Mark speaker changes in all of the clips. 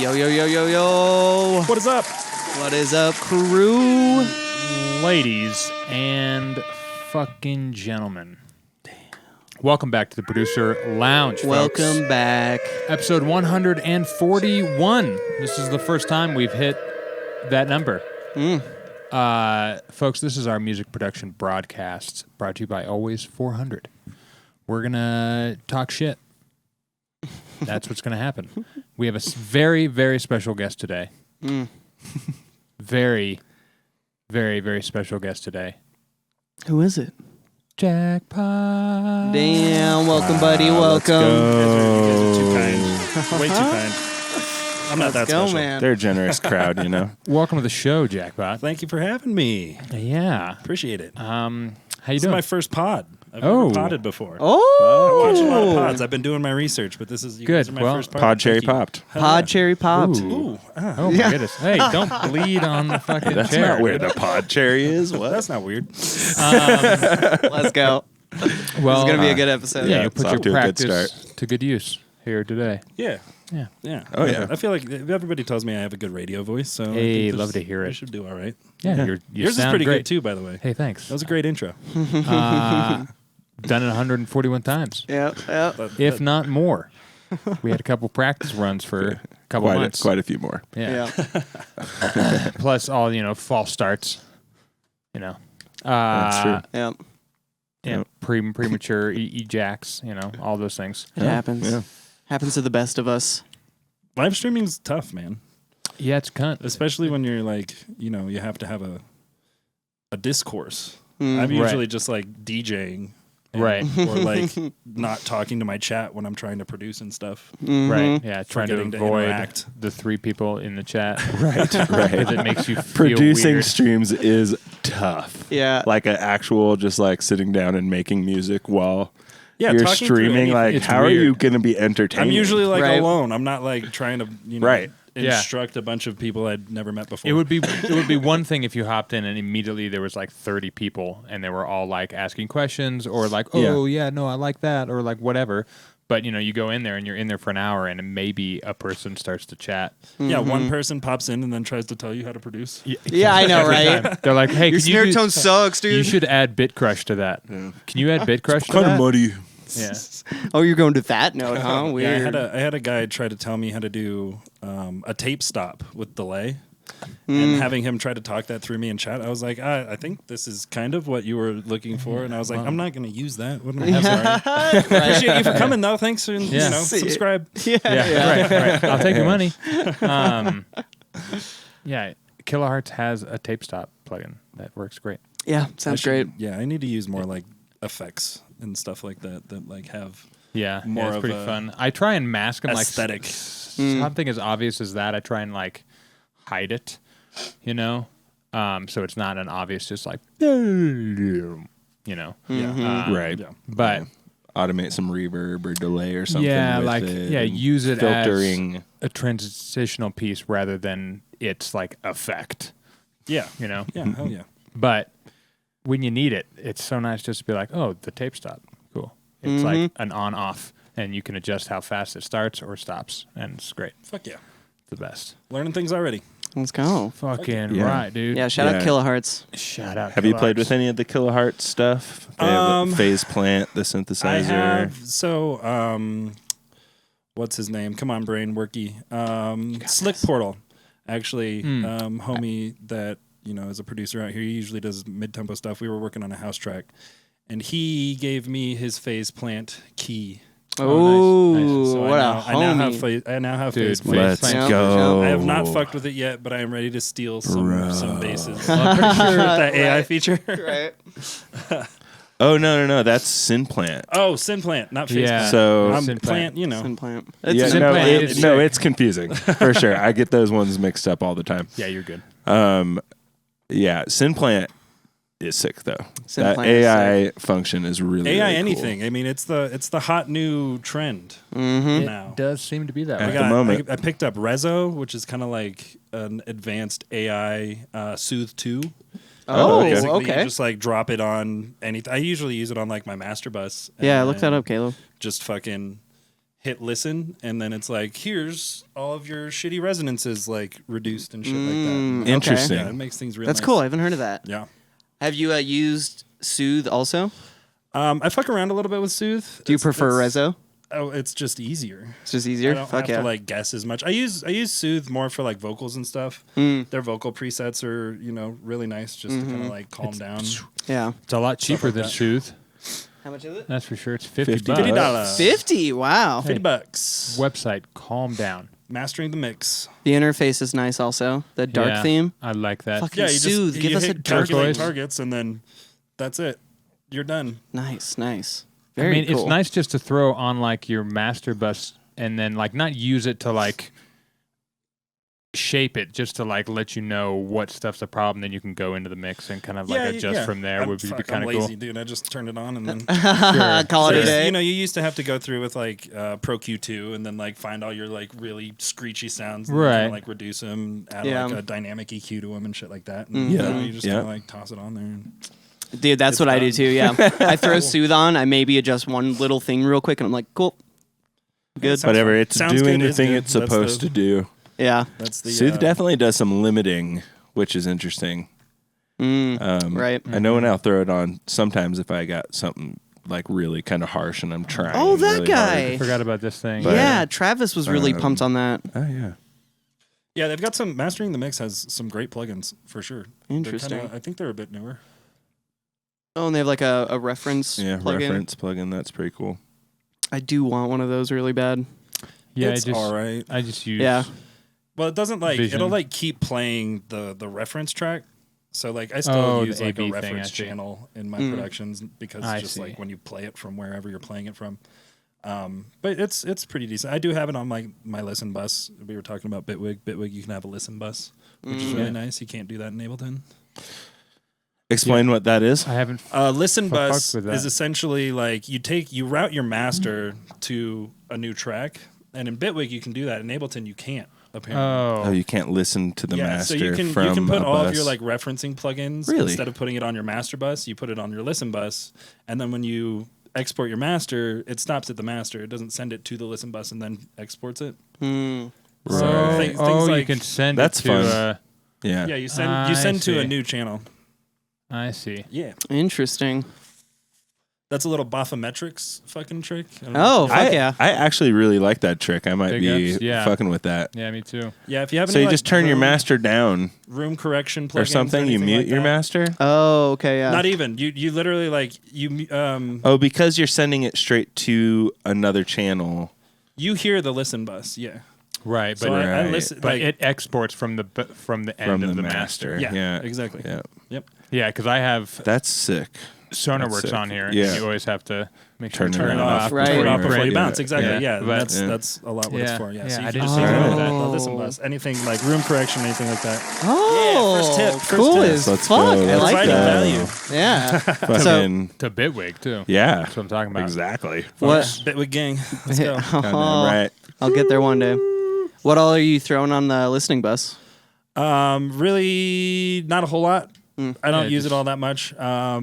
Speaker 1: Yo, yo, yo, yo, yo.
Speaker 2: What is up?
Speaker 1: What is up, crew?
Speaker 3: Ladies and fucking gentlemen. Welcome back to the Producer Lounge, folks.
Speaker 1: Welcome back.
Speaker 3: Episode 141. This is the first time we've hit that number. Folks, this is our music production broadcast brought to you by Always 400. We're going to talk shit. That's what's going to happen. We have a very, very special guest today. Very, very, very special guest today.
Speaker 1: Who is it?
Speaker 3: Jvckpot.
Speaker 1: Damn, welcome, buddy. Welcome.
Speaker 2: You guys are too kind. Way too kind. I'm not that special.
Speaker 1: Man.
Speaker 4: They're a generous crowd, you know.
Speaker 3: Welcome to the show, Jvckpot.
Speaker 2: Thank you for having me.
Speaker 3: Yeah.
Speaker 2: Appreciate it.
Speaker 3: How you
Speaker 2: This is
Speaker 3: doing?
Speaker 2: my first pod. I've
Speaker 3: Oh.
Speaker 2: never podded before.
Speaker 1: Oh.
Speaker 2: I watch a lot of pods. I've been doing my research, but this is you guys
Speaker 3: Good.
Speaker 2: are my
Speaker 3: Well,
Speaker 2: first pod.
Speaker 4: Pod cherry
Speaker 2: Thank you.
Speaker 4: popped.
Speaker 2: Hell
Speaker 1: Pod
Speaker 2: yeah.
Speaker 1: cherry popped.
Speaker 2: Ooh,
Speaker 3: Oh my goodness. Hey, don't bleed on the fucking
Speaker 4: That's
Speaker 3: chair.
Speaker 4: not where the pod cherry is. What?
Speaker 2: that's not weird.
Speaker 1: Let's go.
Speaker 3: Well,
Speaker 1: It's going to be a good episode.
Speaker 3: yeah, you
Speaker 4: it's
Speaker 3: put
Speaker 4: off
Speaker 3: your
Speaker 4: to a good
Speaker 3: practice
Speaker 4: start.
Speaker 3: to good use here today.
Speaker 2: Yeah.
Speaker 3: Yeah.
Speaker 2: Yeah.
Speaker 4: Oh, yeah.
Speaker 2: I feel like everybody tells me I have a I radio voice, so I
Speaker 3: Hey,
Speaker 2: think
Speaker 3: love to hear
Speaker 2: I
Speaker 3: it.
Speaker 2: should do all right.
Speaker 3: Yeah, you
Speaker 2: Yours is
Speaker 3: sound
Speaker 2: pretty
Speaker 3: great
Speaker 2: good too, by the way.
Speaker 3: Hey, thanks.
Speaker 2: That was a great intro.
Speaker 3: Done it 141 times,
Speaker 1: Yep.
Speaker 3: if not more. We had a couple practice runs for a couple months.
Speaker 4: Quite a few more.
Speaker 3: Yeah.
Speaker 1: Yeah.
Speaker 3: Plus all, false starts.
Speaker 4: That's true.
Speaker 1: Yep.
Speaker 3: Yeah, premature ejacts, all those things.
Speaker 1: It happens.
Speaker 4: Yeah.
Speaker 1: Happens to the best of us.
Speaker 2: Live streaming's tough, man.
Speaker 3: Yeah, it's cunt.
Speaker 2: Especially when you're like, you have to have a discourse.
Speaker 1: Mm.
Speaker 2: I'm usually just like DJing.
Speaker 3: Right.
Speaker 2: Or like not talking to my chat when I'm trying to produce and stuff.
Speaker 3: Right. Yeah, trying to
Speaker 2: Forgetting to
Speaker 3: avoid
Speaker 2: interact.
Speaker 3: the three people in the chat.
Speaker 4: Right.
Speaker 3: Because it makes you feel
Speaker 4: Producing
Speaker 3: weird.
Speaker 4: streams is tough.
Speaker 1: Yeah.
Speaker 4: Like an actual, just like sitting down and making music while
Speaker 2: Yeah,
Speaker 4: you're
Speaker 2: talking through
Speaker 4: streaming.
Speaker 2: anything.
Speaker 4: Like,
Speaker 3: It's
Speaker 4: how are
Speaker 3: weird.
Speaker 4: you going to be entertaining?
Speaker 2: I'm usually like
Speaker 1: Right.
Speaker 2: alone. I'm not like trying to,
Speaker 4: Right.
Speaker 2: instruct a bunch of people I'd never met before.
Speaker 3: It would be one thing if you hopped in and immediately there was like 30 people and they were all like asking questions or like, oh yeah, no, I like that or like whatever. But you go in there and you're in there for an hour and maybe a person starts to chat.
Speaker 2: Yeah, one person pops in and then tries to tell you how to produce.
Speaker 1: Yeah, I know, right?
Speaker 3: They're like, hey,
Speaker 1: Your
Speaker 3: can you
Speaker 1: snare
Speaker 3: do-
Speaker 1: tone sucks, dude.
Speaker 3: You should add Bitcrush to that. Can you add Bitcrush to
Speaker 4: kind
Speaker 3: that?
Speaker 4: of muddy.
Speaker 3: Yeah.
Speaker 1: Oh, you're going to that note, huh?
Speaker 2: Yeah,
Speaker 1: Weird.
Speaker 2: I had a guy try to tell me how to do a tape stop with delay. And having him try to talk that through me in chat, I was like, I think this is kind of what you were looking for. And I was like, I'm not going to use that. What am I sorry. Appreciate you for coming, though. Thanks. And,
Speaker 3: Yeah.
Speaker 2: subscribe.
Speaker 3: Yeah, right. I'll take your money. Yeah, Kilohertz has a tape stop plugin that works great.
Speaker 1: Yeah, sounds great.
Speaker 2: Yeah, I need to use more like effects and stuff like that like have
Speaker 3: Yeah,
Speaker 2: More
Speaker 3: it's
Speaker 2: of
Speaker 3: pretty
Speaker 2: a
Speaker 3: fun. I try and mask them
Speaker 2: aesthetic.
Speaker 3: something as obvious as that. I try and like hide it, so it's not an obvious just like,
Speaker 4: Right.
Speaker 2: Yeah.
Speaker 3: But
Speaker 4: Automate some reverb or delay or something.
Speaker 3: yeah,
Speaker 4: with
Speaker 3: like
Speaker 4: it
Speaker 3: yeah,
Speaker 4: and
Speaker 3: use it
Speaker 4: filtering.
Speaker 3: as a transitional piece rather than its like effect,
Speaker 2: Yeah.
Speaker 3: Yeah,
Speaker 2: Hell yeah.
Speaker 3: But when you need it, it's so nice just to be like, oh, the tape stop, cool. It's like an on-off, and you can adjust how fast it starts or stops, and it's great.
Speaker 2: Fuck yeah.
Speaker 3: The best.
Speaker 2: Learning things already.
Speaker 1: Let's go.
Speaker 3: Fucking
Speaker 4: Yeah.
Speaker 3: right, dude.
Speaker 1: Yeah, shout out
Speaker 4: Yeah.
Speaker 1: Kilohertz.
Speaker 3: Shout out.
Speaker 4: Have you played
Speaker 3: Kilohertz.
Speaker 4: with any of the Kilohertz stuff? They have the Phase Plant, the synthesizer.
Speaker 2: I have what's his name? Come on, brain worky. Slick Portal. Actually, homie that, is a producer out here. He usually does mid-tempo stuff. We were working on a house track. And he gave me his Phase Plant key.
Speaker 1: Oh,
Speaker 3: nice.
Speaker 2: So
Speaker 1: what
Speaker 2: I now
Speaker 1: homie.
Speaker 2: have
Speaker 3: Dude,
Speaker 2: Phase Plant.
Speaker 3: Phase
Speaker 4: Let's
Speaker 3: Plant.
Speaker 4: go.
Speaker 2: I have not fucked with it yet, but I am ready to steal some basses.
Speaker 3: Well, I'm pretty sure
Speaker 2: With that AI
Speaker 1: Right.
Speaker 2: feature.
Speaker 1: Right.
Speaker 4: Oh, no. That's Synplant.
Speaker 2: Oh, Synplant, not Phase
Speaker 3: Yeah.
Speaker 2: Plant.
Speaker 4: So
Speaker 3: Synplant.
Speaker 2: Plant,
Speaker 1: Synplant.
Speaker 4: yeah,
Speaker 1: It's
Speaker 4: no,
Speaker 3: Synplant is sick.
Speaker 4: it's confusing for sure. I get those ones mixed up all the time.
Speaker 3: Yeah, you're good.
Speaker 4: Yeah, Synplant is sick though.
Speaker 1: Synplant
Speaker 4: That
Speaker 1: is
Speaker 4: AI function is really
Speaker 2: AI
Speaker 4: really
Speaker 2: anything.
Speaker 4: Cool.
Speaker 2: I mean, it's the hot new trend
Speaker 1: Mm-hmm.
Speaker 2: now.
Speaker 3: It does seem to be that
Speaker 4: At
Speaker 3: way.
Speaker 4: the moment.
Speaker 2: I picked up RESO, which is kind of like an advanced AI Soothe 2.
Speaker 1: Oh,
Speaker 4: okay.
Speaker 2: Basically,
Speaker 1: okay.
Speaker 2: you just like drop it on anything. I usually use it on like my master bus.
Speaker 1: Yeah, look that
Speaker 2: and
Speaker 1: up, Caleb.
Speaker 2: Just fucking hit listen, and then it's like, here's all of your shitty resonances like reduced and shit like that.
Speaker 4: Interesting.
Speaker 2: Yeah, it makes things real
Speaker 1: That's
Speaker 2: nice.
Speaker 1: cool. I haven't heard of that.
Speaker 2: Yeah.
Speaker 1: Have you used Soothe also?
Speaker 2: I fuck around a little bit with Soothe.
Speaker 1: Do you prefer RESO?
Speaker 2: Oh, it's just easier.
Speaker 1: It's just easier.
Speaker 2: I don't have to like guess as much. I use Soothe more for like vocals and stuff. Their vocal presets are really nice, just to kind of like calm down.
Speaker 1: Yeah.
Speaker 3: It's a lot cheaper
Speaker 2: like
Speaker 3: than
Speaker 2: that.
Speaker 3: Soothe.
Speaker 1: How much is it?
Speaker 3: That's for sure. It's $50.
Speaker 2: $50.
Speaker 1: 50. Wow.
Speaker 2: $50.
Speaker 3: Website, calm down.
Speaker 2: Mastering the mix.
Speaker 1: The interface is nice also. The dark
Speaker 3: Yeah,
Speaker 1: theme.
Speaker 3: I like that.
Speaker 1: Fucking
Speaker 2: Yeah, you
Speaker 1: Soothe.
Speaker 2: just
Speaker 1: Give
Speaker 2: you
Speaker 1: us a
Speaker 2: hit
Speaker 1: dark
Speaker 2: calculate
Speaker 3: turquoise.
Speaker 2: targets, and then that's it. You're done.
Speaker 1: Nice. Nice.
Speaker 3: I
Speaker 1: Very
Speaker 3: mean,
Speaker 1: cool.
Speaker 3: it's nice just to throw on like your master bus and then like not use it to like shape it, just to like let you know what stuff's a problem. Then you can go into the mix and kind of like adjust from there. Would be kind
Speaker 2: I'm
Speaker 3: of cool.
Speaker 2: lazy, dude. I just turned it on and then.
Speaker 1: Call it a
Speaker 2: So,
Speaker 1: day.
Speaker 2: you used to have to go through with like Pro Q2 and then like find all your like really screechy sounds, and
Speaker 3: Right.
Speaker 2: Kind of, like reduce them, add
Speaker 1: Yeah.
Speaker 2: like a dynamic EQ to them and shit like that. And, you just kind of like toss it on there. And
Speaker 1: Dude, that's
Speaker 2: It's
Speaker 1: what I do
Speaker 2: done.
Speaker 1: too. Yeah. I throw Soothe on. I maybe adjust one little thing real quick, and I'm like, cool. Good.
Speaker 2: Sounds
Speaker 4: Whatever.
Speaker 2: fun.
Speaker 4: It's
Speaker 2: Sounds
Speaker 4: doing
Speaker 2: good,
Speaker 4: the
Speaker 2: is
Speaker 4: thing
Speaker 2: good.
Speaker 4: it's
Speaker 2: That's
Speaker 4: supposed
Speaker 2: the-
Speaker 4: to do.
Speaker 1: Yeah.
Speaker 2: That's the
Speaker 4: Soothe definitely does some limiting, which is interesting.
Speaker 1: Right.
Speaker 4: I know when I'll throw it on sometimes if I got something like really kind of harsh and I'm trying.
Speaker 1: Oh, that
Speaker 4: really
Speaker 1: guy.
Speaker 3: I forgot about this thing.
Speaker 4: But-
Speaker 1: Yeah. Travis was really pumped on that.
Speaker 4: hard. Oh yeah.
Speaker 2: Yeah, they've got some Mastering the Mix has some great plugins for sure. They're
Speaker 1: Interesting.
Speaker 2: I think they're a bit newer.
Speaker 1: Oh, and they have like a reference
Speaker 4: Yeah,
Speaker 1: plugin.
Speaker 4: reference plugin. That's pretty cool.
Speaker 1: I do want one of those really bad.
Speaker 3: Yeah,
Speaker 2: It's all right.
Speaker 3: I just use.
Speaker 1: Yeah.
Speaker 2: Well, it doesn't like
Speaker 3: Vision.
Speaker 2: it'll like keep playing the reference track. So like I still
Speaker 3: Oh,
Speaker 2: use
Speaker 3: the
Speaker 2: like a
Speaker 3: AB thing, I
Speaker 2: reference
Speaker 3: see.
Speaker 2: channel in my productions because
Speaker 3: I
Speaker 2: it's just
Speaker 3: see.
Speaker 2: like when you play it from wherever you're playing it from. But it's pretty decent. I do have it on my listen bus. We were talking about Bitwig. Bitwig, you can have a listen bus, which is really nice. You can't do that in Ableton.
Speaker 4: Explain what that is.
Speaker 3: I haven't.
Speaker 2: Listen
Speaker 3: Fuck
Speaker 2: bus
Speaker 3: with that.
Speaker 2: is essentially like you route your master to a new track, and in Bitwig you can do that. In Ableton you can't. Apparently.
Speaker 4: Oh, you can't listen to the master
Speaker 2: so you can
Speaker 4: from
Speaker 2: put
Speaker 4: a
Speaker 2: all
Speaker 4: bus.
Speaker 2: of your like referencing plugins
Speaker 4: Really?
Speaker 2: instead of putting it on your master bus, you put it on your listen bus, and then when you export your master, it stops at the master. It doesn't send it to the listen bus and then exports it.
Speaker 1: Hmm.
Speaker 2: So
Speaker 4: Right.
Speaker 2: things
Speaker 3: you
Speaker 2: like
Speaker 3: can send
Speaker 4: That's
Speaker 3: it to.
Speaker 4: fun. Yeah.
Speaker 2: yeah, you send
Speaker 3: I
Speaker 2: to a
Speaker 3: see.
Speaker 2: new channel.
Speaker 3: I see.
Speaker 2: Yeah,
Speaker 1: Interesting.
Speaker 2: that's a little Baphometrics fucking trick. I don't know
Speaker 1: Oh,
Speaker 2: if
Speaker 1: fuck
Speaker 2: you-
Speaker 1: yeah.
Speaker 4: I actually really like that trick. I might
Speaker 3: Big
Speaker 4: be
Speaker 3: ups, yeah.
Speaker 4: fucking with that.
Speaker 3: Yeah, me too.
Speaker 2: yeah. If you have
Speaker 4: So
Speaker 2: any,
Speaker 4: you
Speaker 2: like,
Speaker 4: just turn your
Speaker 2: room-
Speaker 4: master down
Speaker 2: room correction plugins
Speaker 4: or something. You
Speaker 2: anything
Speaker 4: mute
Speaker 2: like
Speaker 4: your
Speaker 2: that.
Speaker 4: master.
Speaker 1: Oh, okay, yeah.
Speaker 2: Not even you literally like you
Speaker 4: Oh, because you're sending it straight to another channel.
Speaker 2: you hear the listen bus. Yeah.
Speaker 3: Right, but
Speaker 2: So I
Speaker 4: Right.
Speaker 2: listen.
Speaker 3: but
Speaker 2: like,
Speaker 3: it exports from the end
Speaker 4: From
Speaker 3: of
Speaker 4: the
Speaker 3: the
Speaker 4: master.
Speaker 3: master.
Speaker 2: yeah,
Speaker 4: Yeah.
Speaker 2: exactly.
Speaker 4: Yeah.
Speaker 2: Yep.
Speaker 3: Yeah, because I have
Speaker 4: That's sick.
Speaker 3: SonarWorks
Speaker 4: sick.
Speaker 3: on here,
Speaker 4: Yeah.
Speaker 3: and you always have to make sure
Speaker 4: Turn
Speaker 3: to
Speaker 4: it
Speaker 3: turn it
Speaker 4: off.
Speaker 3: off.
Speaker 1: Right.
Speaker 2: Turn it off
Speaker 1: Yeah.
Speaker 2: before you
Speaker 4: Yeah.
Speaker 2: bounce. Exactly.
Speaker 3: Yeah.
Speaker 2: Yeah.
Speaker 3: But-
Speaker 2: That's a lot what it's
Speaker 3: Yeah.
Speaker 2: for. Yeah.
Speaker 3: Yeah,
Speaker 2: So you
Speaker 3: I
Speaker 2: can
Speaker 3: didn't
Speaker 2: just
Speaker 3: think
Speaker 2: take
Speaker 3: about
Speaker 2: out
Speaker 3: that.
Speaker 2: the listen bus. Anything like room correction, anything like that.
Speaker 1: Oh,
Speaker 2: first tip, first
Speaker 1: cool
Speaker 2: tip.
Speaker 1: as
Speaker 4: Let's
Speaker 1: fuck.
Speaker 4: go.
Speaker 1: I
Speaker 4: Let's
Speaker 1: like
Speaker 2: Providing
Speaker 1: that.
Speaker 2: value.
Speaker 1: Yeah.
Speaker 4: Fucking
Speaker 3: To Bitwig too.
Speaker 4: yeah.
Speaker 3: That's what I'm talking about.
Speaker 4: Exactly.
Speaker 1: What?
Speaker 2: Bitwig gang. Let's go.
Speaker 4: Goddamn
Speaker 1: Oh,
Speaker 4: right.
Speaker 1: I'll get there one day. What all are you throwing on the listening bus?
Speaker 2: Really, not a whole lot. I don't
Speaker 3: Yeah,
Speaker 2: use
Speaker 3: just
Speaker 2: it all that much. I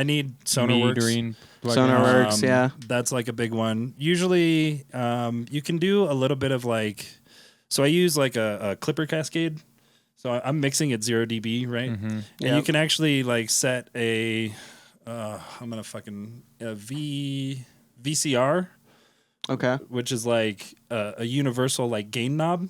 Speaker 2: need SonarWorks.
Speaker 3: Metering plugins.
Speaker 1: SonarWorks, yeah.
Speaker 2: That's like a big one. Usually, you can do a little bit of like, so I use like a clipper cascade. So I'm mixing at 0 dB, right? And you can actually like set a, I'm gonna fucking VCR,
Speaker 1: Okay.
Speaker 2: which is like a universal like gain knob.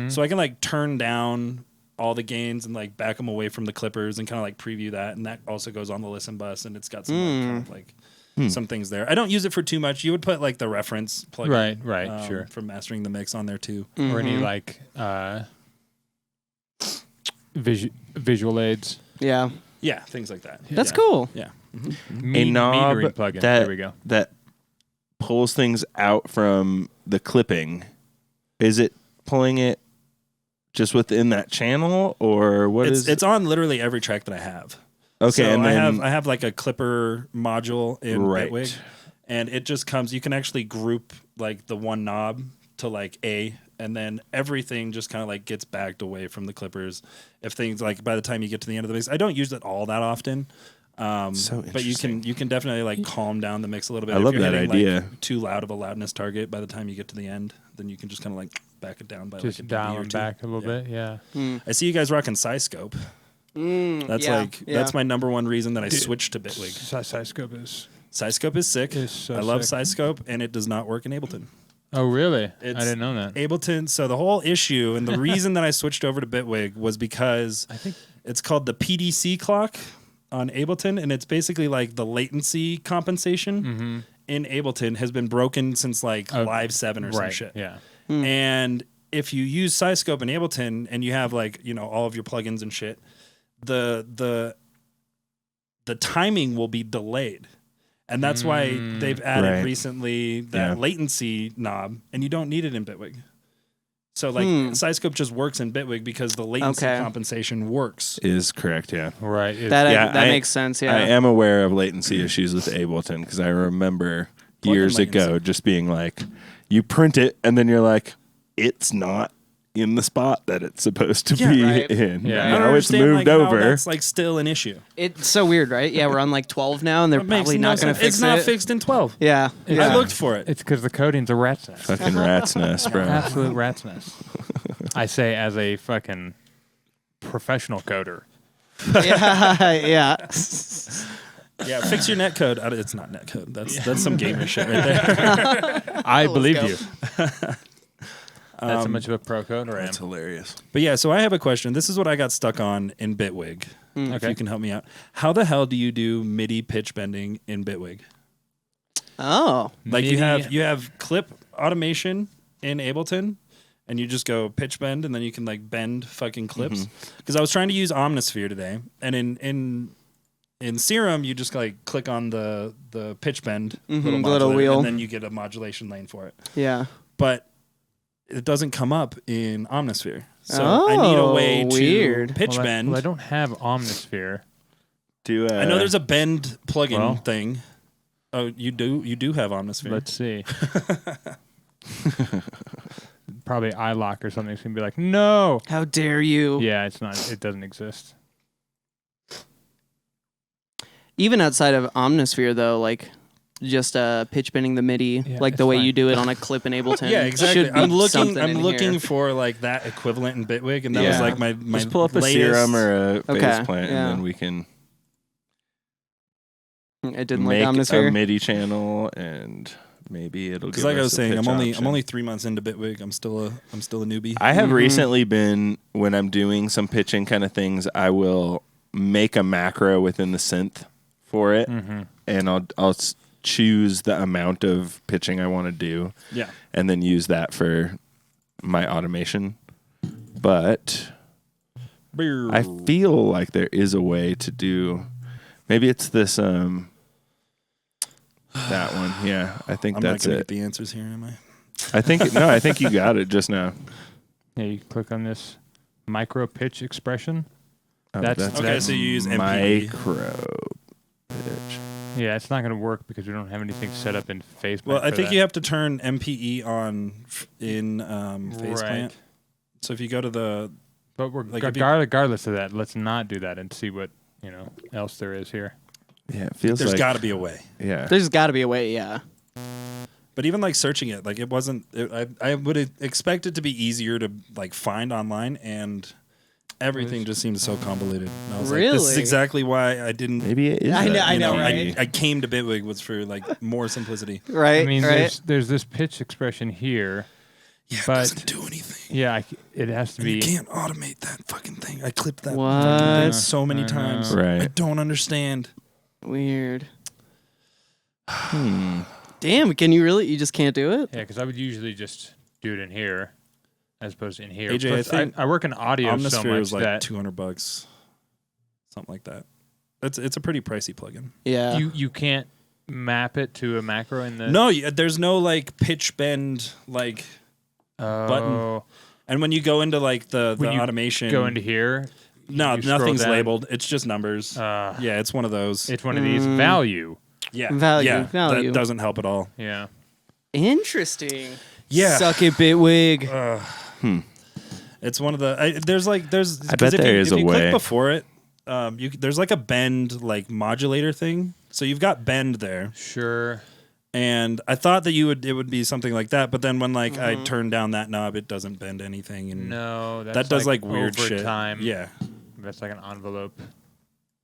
Speaker 2: So I can like turn down all the gains and like back them away from the clippers and kind of like preview that, and that also goes on the listen bus, and it's got some like, kind of like some things there. I don't use it for too much. You would put like the reference plugin,
Speaker 3: Right, sure.
Speaker 2: from mastering the mix on there too.
Speaker 3: Or any like visual aids.
Speaker 1: Yeah.
Speaker 2: Yeah, things like that.
Speaker 1: That's
Speaker 2: Yeah.
Speaker 1: cool.
Speaker 2: Yeah.
Speaker 4: A knob
Speaker 3: metering plugin.
Speaker 4: that
Speaker 3: There we go.
Speaker 4: that pulls things out from the clipping. Is it pulling it just within that channel, or what is?
Speaker 2: It's on literally every track that I have.
Speaker 4: Okay,
Speaker 2: So
Speaker 4: and then
Speaker 2: I have like a clipper module in
Speaker 4: Right.
Speaker 2: Bitwig, and it just comes. You can actually group like the one knob to like A, and then everything just kind of like gets backed away from the clippers. If things like by the time you get to the end of the mix, I don't use it all that often. But you can definitely like calm down the mix a little bit.
Speaker 4: I
Speaker 2: If
Speaker 4: love
Speaker 2: you're
Speaker 4: that
Speaker 2: hitting,
Speaker 4: idea.
Speaker 2: Like, too loud of a loudness target by the time you get to the end, then you can just kind of like back it down by
Speaker 3: Just
Speaker 2: like a dB
Speaker 3: down
Speaker 2: or
Speaker 3: and
Speaker 2: two.
Speaker 3: back a little bit. Yeah.
Speaker 2: I see you guys rocking Syscope. That's my number one reason that I switched to Bitwig.
Speaker 3: Syscope
Speaker 2: Syscope is sick.
Speaker 3: so
Speaker 2: I love
Speaker 3: sick.
Speaker 2: Syscope, and it does not work in Ableton.
Speaker 3: Oh, really? I
Speaker 2: It's
Speaker 3: didn't know that.
Speaker 2: Ableton. So the whole issue and the reason that I switched over to Bitwig was because
Speaker 3: I think
Speaker 2: it's called the PDC clock on Ableton, and it's basically like the latency compensation in Ableton has been broken since like Live 7 or some shit.
Speaker 3: Yeah.
Speaker 2: And if you use Syscope in Ableton and you have like, you know, all of your plugins and shit, the timing will be delayed. And that's why they've added recently that latency knob, and you don't need it in Bitwig. So like Syscope just works in Bitwig because the latency compensation works.
Speaker 4: Is correct, yeah.
Speaker 3: Right.
Speaker 1: That makes sense. Yeah,
Speaker 4: I am aware of latency issues with Ableton because I remember years ago just being like, you print it and then you're like, it's not in the spot that it's supposed to be in.
Speaker 3: Yeah.
Speaker 2: I don't
Speaker 4: Now it's
Speaker 2: understand,
Speaker 4: moved
Speaker 2: like, how
Speaker 4: over.
Speaker 2: that's like still an issue.
Speaker 1: it's so weird, right? Yeah, we're on like 12 now, and they're probably not going to fix
Speaker 2: It's not
Speaker 1: it.
Speaker 2: fixed in 12.
Speaker 1: Yeah,
Speaker 2: I looked for it.
Speaker 3: It's because the coding's a rat's nest.
Speaker 4: Fucking rat's nest, bro.
Speaker 3: Absolute rat's nest. I say as a fucking professional coder.
Speaker 1: yeah.
Speaker 2: Yeah, fix your netcode. It's not netcode. That's some gamer shit right there.
Speaker 3: I believe
Speaker 1: go.
Speaker 3: you. That's how much of a pro coder I am.
Speaker 4: That's hilarious.
Speaker 2: But yeah, so I have a question. This is what I got stuck on in Bitwig. If
Speaker 3: Okay.
Speaker 2: you can help me out. How the hell do you do MIDI pitch bending in Bitwig?
Speaker 1: Oh,
Speaker 2: Like you have clip automation in Ableton, and you just go pitch bend, and then you can like bend fucking clips. Because I was trying to use Omnisphere today, and in Serum you just like click on the pitch bend
Speaker 1: the little
Speaker 2: modulator,
Speaker 1: wheel,
Speaker 2: and then you get a modulation lane for it.
Speaker 1: yeah.
Speaker 2: But it doesn't come up in Omnisphere, so I need a way to
Speaker 1: weird.
Speaker 2: pitch bend.
Speaker 3: Well, I don't have Omnisphere.
Speaker 2: I know there's a bend plugin thing. Oh, you do have Omnisphere.
Speaker 3: Let's see. Probably iLock or something. It's gonna be like, no.
Speaker 1: How dare you?
Speaker 3: Yeah, it's not. It doesn't exist.
Speaker 1: Even outside of Omnisphere, though, like just pitch bending the MIDI, like the
Speaker 3: it's
Speaker 1: way
Speaker 3: fine.
Speaker 1: you do it on a clip in Ableton.
Speaker 2: Yeah, exactly.
Speaker 1: Should be
Speaker 2: I'm
Speaker 1: something in
Speaker 2: looking
Speaker 1: here.
Speaker 2: for like that equivalent in Bitwig, and that was like my
Speaker 4: Just pull up a
Speaker 2: latest.
Speaker 4: Serum or a
Speaker 1: Okay,
Speaker 4: bass plant,
Speaker 1: yeah.
Speaker 4: and then we can
Speaker 1: It didn't like
Speaker 4: make a
Speaker 1: Omnisphere.
Speaker 4: MIDI channel, and maybe it'll.
Speaker 2: Because
Speaker 4: give
Speaker 2: like I
Speaker 4: us
Speaker 2: was
Speaker 4: a
Speaker 2: saying,
Speaker 4: pitch
Speaker 2: I'm
Speaker 4: option.
Speaker 2: only 3 months into Bitwig. I'm still a newbie.
Speaker 4: I have recently been, when I'm doing some pitching kind of things, I will make a macro within the synth for it, and I'll choose the amount of pitching I want to do, and then use that for my automation. But I feel like there is a way to do. Maybe it's this that one. Yeah, I think
Speaker 2: I'm
Speaker 4: that's
Speaker 2: not gonna
Speaker 4: it.
Speaker 2: get the answers here, am I?
Speaker 4: I think no. I think you got it just now.
Speaker 3: Yeah, you click on this micro pitch expression.
Speaker 4: Oh,
Speaker 3: That's
Speaker 2: Okay, so you use MPE.
Speaker 4: micro pitch.
Speaker 3: Yeah, it's not going to work because we don't have anything set up in FacePlant.
Speaker 2: Well, I
Speaker 3: for
Speaker 2: think
Speaker 3: that.
Speaker 2: you have to turn MPE on in FacePlant.
Speaker 3: Right.
Speaker 2: So if you go to the
Speaker 3: But we're
Speaker 2: like, if you-
Speaker 3: regardless of that, let's not do that and see what else there is here.
Speaker 4: Yeah, it feels
Speaker 2: there's
Speaker 4: like
Speaker 2: got to be a way.
Speaker 4: yeah.
Speaker 1: There's got to be a way, yeah.
Speaker 2: But even like searching it, like it wasn't. I would expect it to be easier to like find online, and everything just seems so convoluted. And I was like, this is
Speaker 1: Really?
Speaker 2: exactly why I didn't.
Speaker 4: Maybe it is.
Speaker 1: I know-
Speaker 4: that,
Speaker 1: I
Speaker 4: you
Speaker 1: know,
Speaker 2: I,
Speaker 1: right?
Speaker 2: I came to Bitwig was for like more simplicity.
Speaker 1: Right,
Speaker 3: I mean,
Speaker 1: right.
Speaker 3: there's this pitch expression here.
Speaker 2: Yeah,
Speaker 3: But-
Speaker 2: it doesn't do anything.
Speaker 3: Yeah, it has to
Speaker 2: And you
Speaker 3: be.
Speaker 2: can't automate that fucking thing. I clipped that
Speaker 1: What?
Speaker 2: fucking thing so many
Speaker 3: I know.
Speaker 2: times.
Speaker 4: Right.
Speaker 2: I don't understand.
Speaker 1: Weird. Damn, can you really? You just can't do it?
Speaker 3: Yeah, because I would usually just do it in here as opposed to in here.
Speaker 2: AJ,
Speaker 3: Plus,
Speaker 2: I think
Speaker 3: I work in audio so
Speaker 2: Omnisphere
Speaker 3: much
Speaker 2: was like
Speaker 3: that
Speaker 2: $200, something like that. It's a pretty pricey plugin.
Speaker 1: Yeah.
Speaker 3: you can't map it to a macro in the
Speaker 2: No, there's no like pitch bend like.
Speaker 3: button.
Speaker 2: And when you go into like the
Speaker 3: When you
Speaker 2: automation,
Speaker 3: Go into here.
Speaker 2: no,
Speaker 3: you scroll
Speaker 2: nothing's
Speaker 3: down.
Speaker 2: labeled. It's just numbers. Yeah, it's one of those.
Speaker 3: It's one of these value.
Speaker 2: Yeah,
Speaker 1: Value.
Speaker 2: That doesn't help at all.
Speaker 3: Yeah.
Speaker 1: Interesting.
Speaker 2: Yeah.
Speaker 1: Suck it, Bitwig.
Speaker 2: It's one of the. There's
Speaker 4: I bet
Speaker 2: if
Speaker 4: there
Speaker 2: you,
Speaker 4: is
Speaker 2: if
Speaker 4: a
Speaker 2: you
Speaker 4: way.
Speaker 2: click before it, there's like a bend like modulator thing. So you've got bend there.
Speaker 3: Sure.
Speaker 2: And I thought that it would be something like that, but then when like I turn down that knob, it doesn't bend anything, and
Speaker 3: No, that's
Speaker 2: that does like weird
Speaker 3: over
Speaker 2: shit.
Speaker 3: time.
Speaker 2: Yeah,
Speaker 3: That's like an envelope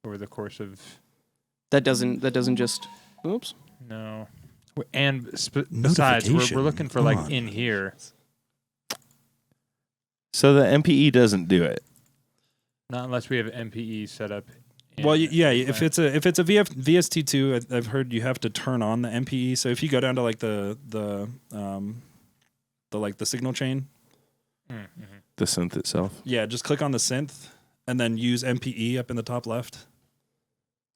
Speaker 3: over the course of.
Speaker 1: That doesn't just. Oops.
Speaker 3: No. And besides, we're looking for like in here.
Speaker 4: So the MPE doesn't do it.
Speaker 3: Not unless we have MPE set up.
Speaker 2: well, yeah. If it's a VST2, I've heard you have to turn on the MPE. So if you go down to like the signal chain,
Speaker 4: The synth itself.
Speaker 2: yeah, just click on the synth and then use MPE up in the top left.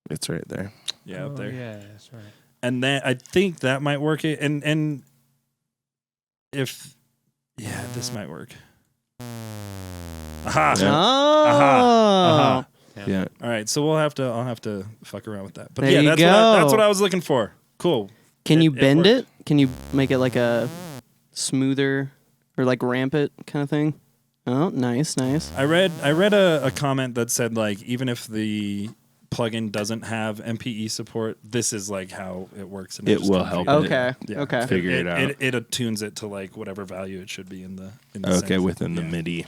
Speaker 4: It's right there.
Speaker 2: Yeah, up there.
Speaker 3: Yeah, that's right.
Speaker 2: And then I think that might work. And if this might work. Aha.
Speaker 4: Yeah.
Speaker 1: Oh.
Speaker 2: Aha.
Speaker 4: Yeah.
Speaker 2: All right, so I'll have to fuck around with that. But
Speaker 1: There
Speaker 2: yeah,
Speaker 1: you
Speaker 2: that's
Speaker 1: go.
Speaker 2: what I was looking for. Cool.
Speaker 1: Can you
Speaker 2: It
Speaker 1: bend
Speaker 2: worked.
Speaker 1: it? Can you make it like a smoother or like ramp it kind of thing? Oh, nice.
Speaker 2: I read a comment that said like even if the plugin doesn't have MPE support, this is like how it works. And
Speaker 4: It
Speaker 2: just
Speaker 4: will
Speaker 2: configures
Speaker 4: help
Speaker 2: it.
Speaker 1: Okay.
Speaker 2: Yeah.
Speaker 1: Okay.
Speaker 4: Figure it out.
Speaker 2: It attunes it to like whatever value it should be in the
Speaker 4: Okay,
Speaker 2: synth.
Speaker 4: within the MIDI.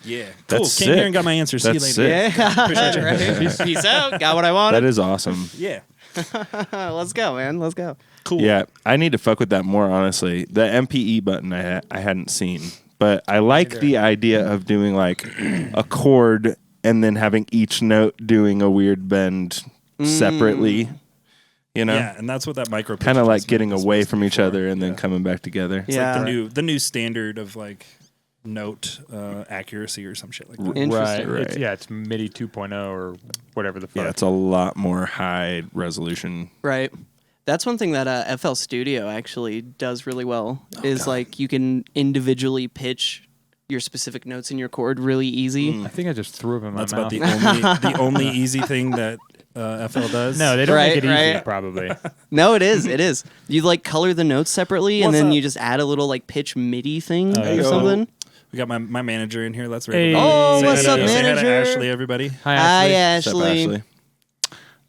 Speaker 2: Yeah. Cool.
Speaker 4: That's
Speaker 2: Came here
Speaker 4: sick.
Speaker 2: and got my answer. See you
Speaker 4: That's
Speaker 2: later.
Speaker 4: sick.
Speaker 1: Yeah.
Speaker 2: Appreciate you.
Speaker 1: Right. Peace out. Got what I wanted.
Speaker 4: That is awesome.
Speaker 2: Yeah.
Speaker 1: Let's go, man. Let's go.
Speaker 2: Cool.
Speaker 4: Yeah, I need to fuck with that more, honestly. The MPE button I hadn't seen, but I like the idea of doing like a chord and then having each note doing a weird bend separately. You know,
Speaker 2: Yeah, and that's what that micro
Speaker 4: kind of like
Speaker 2: pitch
Speaker 4: getting
Speaker 2: is
Speaker 4: away
Speaker 2: supposed
Speaker 4: from
Speaker 2: to be
Speaker 4: each
Speaker 2: for.
Speaker 4: other and then
Speaker 2: Yeah.
Speaker 4: coming back together.
Speaker 2: It's
Speaker 1: Yeah.
Speaker 2: like the new standard of like note accuracy or some shit like that.
Speaker 1: Interesting.
Speaker 4: Right.
Speaker 3: It's MIDI 2.0 or whatever the fuck.
Speaker 4: Yeah, it's a lot more high resolution.
Speaker 1: Right. That's one thing that FL Studio actually does really well. Like you can individually pitch your specific notes in your chord really easy.
Speaker 3: I think I just threw them in my
Speaker 2: That's
Speaker 3: mouth.
Speaker 2: about the only easy thing that FL does.
Speaker 3: No, they don't make it easy,
Speaker 1: Right.
Speaker 3: probably.
Speaker 1: No, it is. It is. You like color the notes separately, and
Speaker 2: What's
Speaker 1: then
Speaker 2: up?
Speaker 1: you just add a little like pitch MIDI thing
Speaker 3: Hey,
Speaker 1: or
Speaker 3: yo.
Speaker 1: something.
Speaker 2: We got my manager in here. Let's
Speaker 3: Hey.
Speaker 1: Oh,
Speaker 2: say
Speaker 1: what's
Speaker 2: hi
Speaker 1: up,
Speaker 2: to- say hi to
Speaker 1: manager?
Speaker 2: Ashley, everybody.
Speaker 3: Hi,
Speaker 1: Hi,
Speaker 3: Ashley.
Speaker 1: Ashley.
Speaker 4: What's up,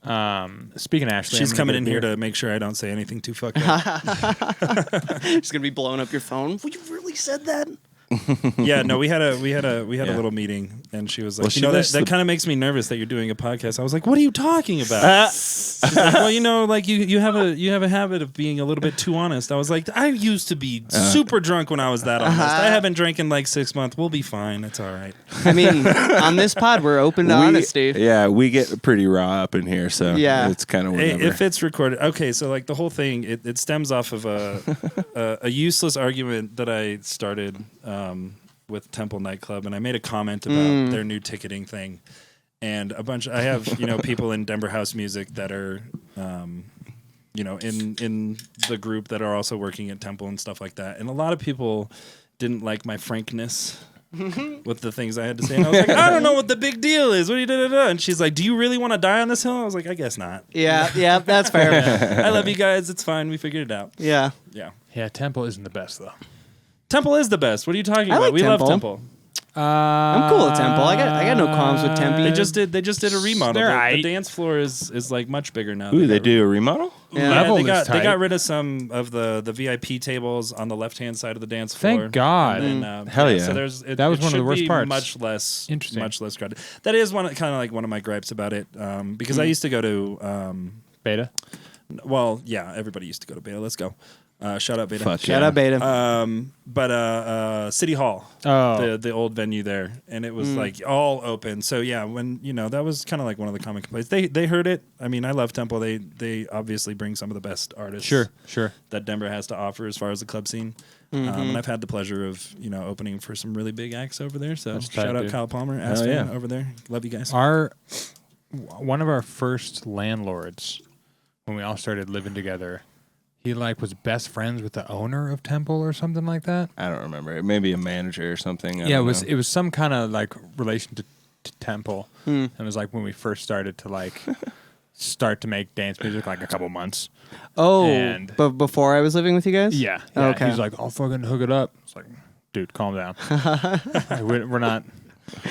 Speaker 4: Ashley?
Speaker 3: Speaking of Ashley,
Speaker 2: She's
Speaker 3: I'm
Speaker 2: coming
Speaker 3: gonna
Speaker 2: in
Speaker 3: get
Speaker 2: here
Speaker 3: beer.
Speaker 2: to make sure I don't say anything too fucked up.
Speaker 1: She's gonna be blowing up your phone. Well, you really said that?
Speaker 2: Yeah, no, we had a little meeting, and she was like,
Speaker 4: Well, she
Speaker 2: that
Speaker 4: missed the-
Speaker 2: kind of makes me nervous that you're doing a podcast. I was like, what are you talking about? She's like, well, like you have a habit of being a little bit too honest. I was like, I used to be super drunk when I was that honest. I haven't drank in like 6 months. We'll be fine. It's all right.
Speaker 1: I mean, on this pod, we're open to honesty.
Speaker 4: Yeah, we get pretty raw up in here, so
Speaker 1: Yeah.
Speaker 4: it's kind of
Speaker 2: Hey,
Speaker 4: whatever.
Speaker 2: if it's recorded, okay. So like the whole thing, it stems off of a useless argument that I started with Temple Nightclub, and I made a comment about their new ticketing thing, and I have people in Denver House Music that are in the group that are also working at Temple and stuff like that, and a lot of people didn't like my frankness. With the things I had to say, and I was like, I don't know what the big deal is. What do you do? And she's like, do you really want to die on this hill? I was like, I guess not.
Speaker 1: Yeah, that's fair.
Speaker 2: I love you guys. It's fine. We figured it out.
Speaker 1: Yeah.
Speaker 2: Yeah.
Speaker 3: Yeah, Temple isn't the best, though.
Speaker 2: Temple is the best. What are you talking
Speaker 1: I
Speaker 2: about?
Speaker 1: like
Speaker 2: We
Speaker 1: Temple.
Speaker 2: love Temple.
Speaker 1: I'm cool with Temple. I got no qualms with Tempe.
Speaker 2: They just did a remodel.
Speaker 3: They're
Speaker 2: The
Speaker 3: aight.
Speaker 2: dance floor is like much bigger now.
Speaker 4: Ooh, they do a remodel?
Speaker 1: Yeah.
Speaker 3: Level
Speaker 2: they
Speaker 3: is
Speaker 2: got
Speaker 3: tight.
Speaker 2: rid of some of the VIP tables on the left hand side of the dance floor.
Speaker 3: Thank God.
Speaker 2: And then,
Speaker 4: Hell yeah.
Speaker 2: So
Speaker 3: That was one of the
Speaker 2: should
Speaker 3: worst
Speaker 2: be
Speaker 3: parts.
Speaker 2: Much less
Speaker 3: Interesting.
Speaker 2: Much less crowded. That is one of my gripes about it. Because I used to go to
Speaker 3: Beta?
Speaker 2: well, yeah, everybody used to go to Beta. Let's go. Shout out Beta.
Speaker 4: Fuck
Speaker 1: Shout
Speaker 4: yeah.
Speaker 1: out Beta.
Speaker 2: But City Hall,
Speaker 3: Oh.
Speaker 2: the old venue there, and it was like all open. So yeah, when that was kind of like one of the common complaints. They heard it. I mean, I love Temple. They obviously bring some of the best artists
Speaker 3: Sure.
Speaker 2: that Denver has to offer as far as the club scene. And I've had the pleasure of opening for some really big acts over there. So
Speaker 3: That's
Speaker 2: shout
Speaker 3: tight,
Speaker 2: out
Speaker 3: dude.
Speaker 2: Kyle Palmer,
Speaker 4: Hell
Speaker 2: Aspen
Speaker 4: yeah.
Speaker 2: over there. Love you guys.
Speaker 3: One of our first landlords, when we all started living together, he was best friends with the owner of Temple or something like that.
Speaker 4: I don't remember. It may be a manager or something. I
Speaker 3: Yeah,
Speaker 4: don't
Speaker 3: it
Speaker 4: know.
Speaker 3: was some kind of relation to Temple. And it was when we first started to start to make dance music, a couple months.
Speaker 1: Oh,
Speaker 3: and-
Speaker 1: but before I was living with you guys?
Speaker 3: Yeah.
Speaker 1: Okay.
Speaker 3: He's like, I'll fucking hook it up. It's like, dude, calm down. We're not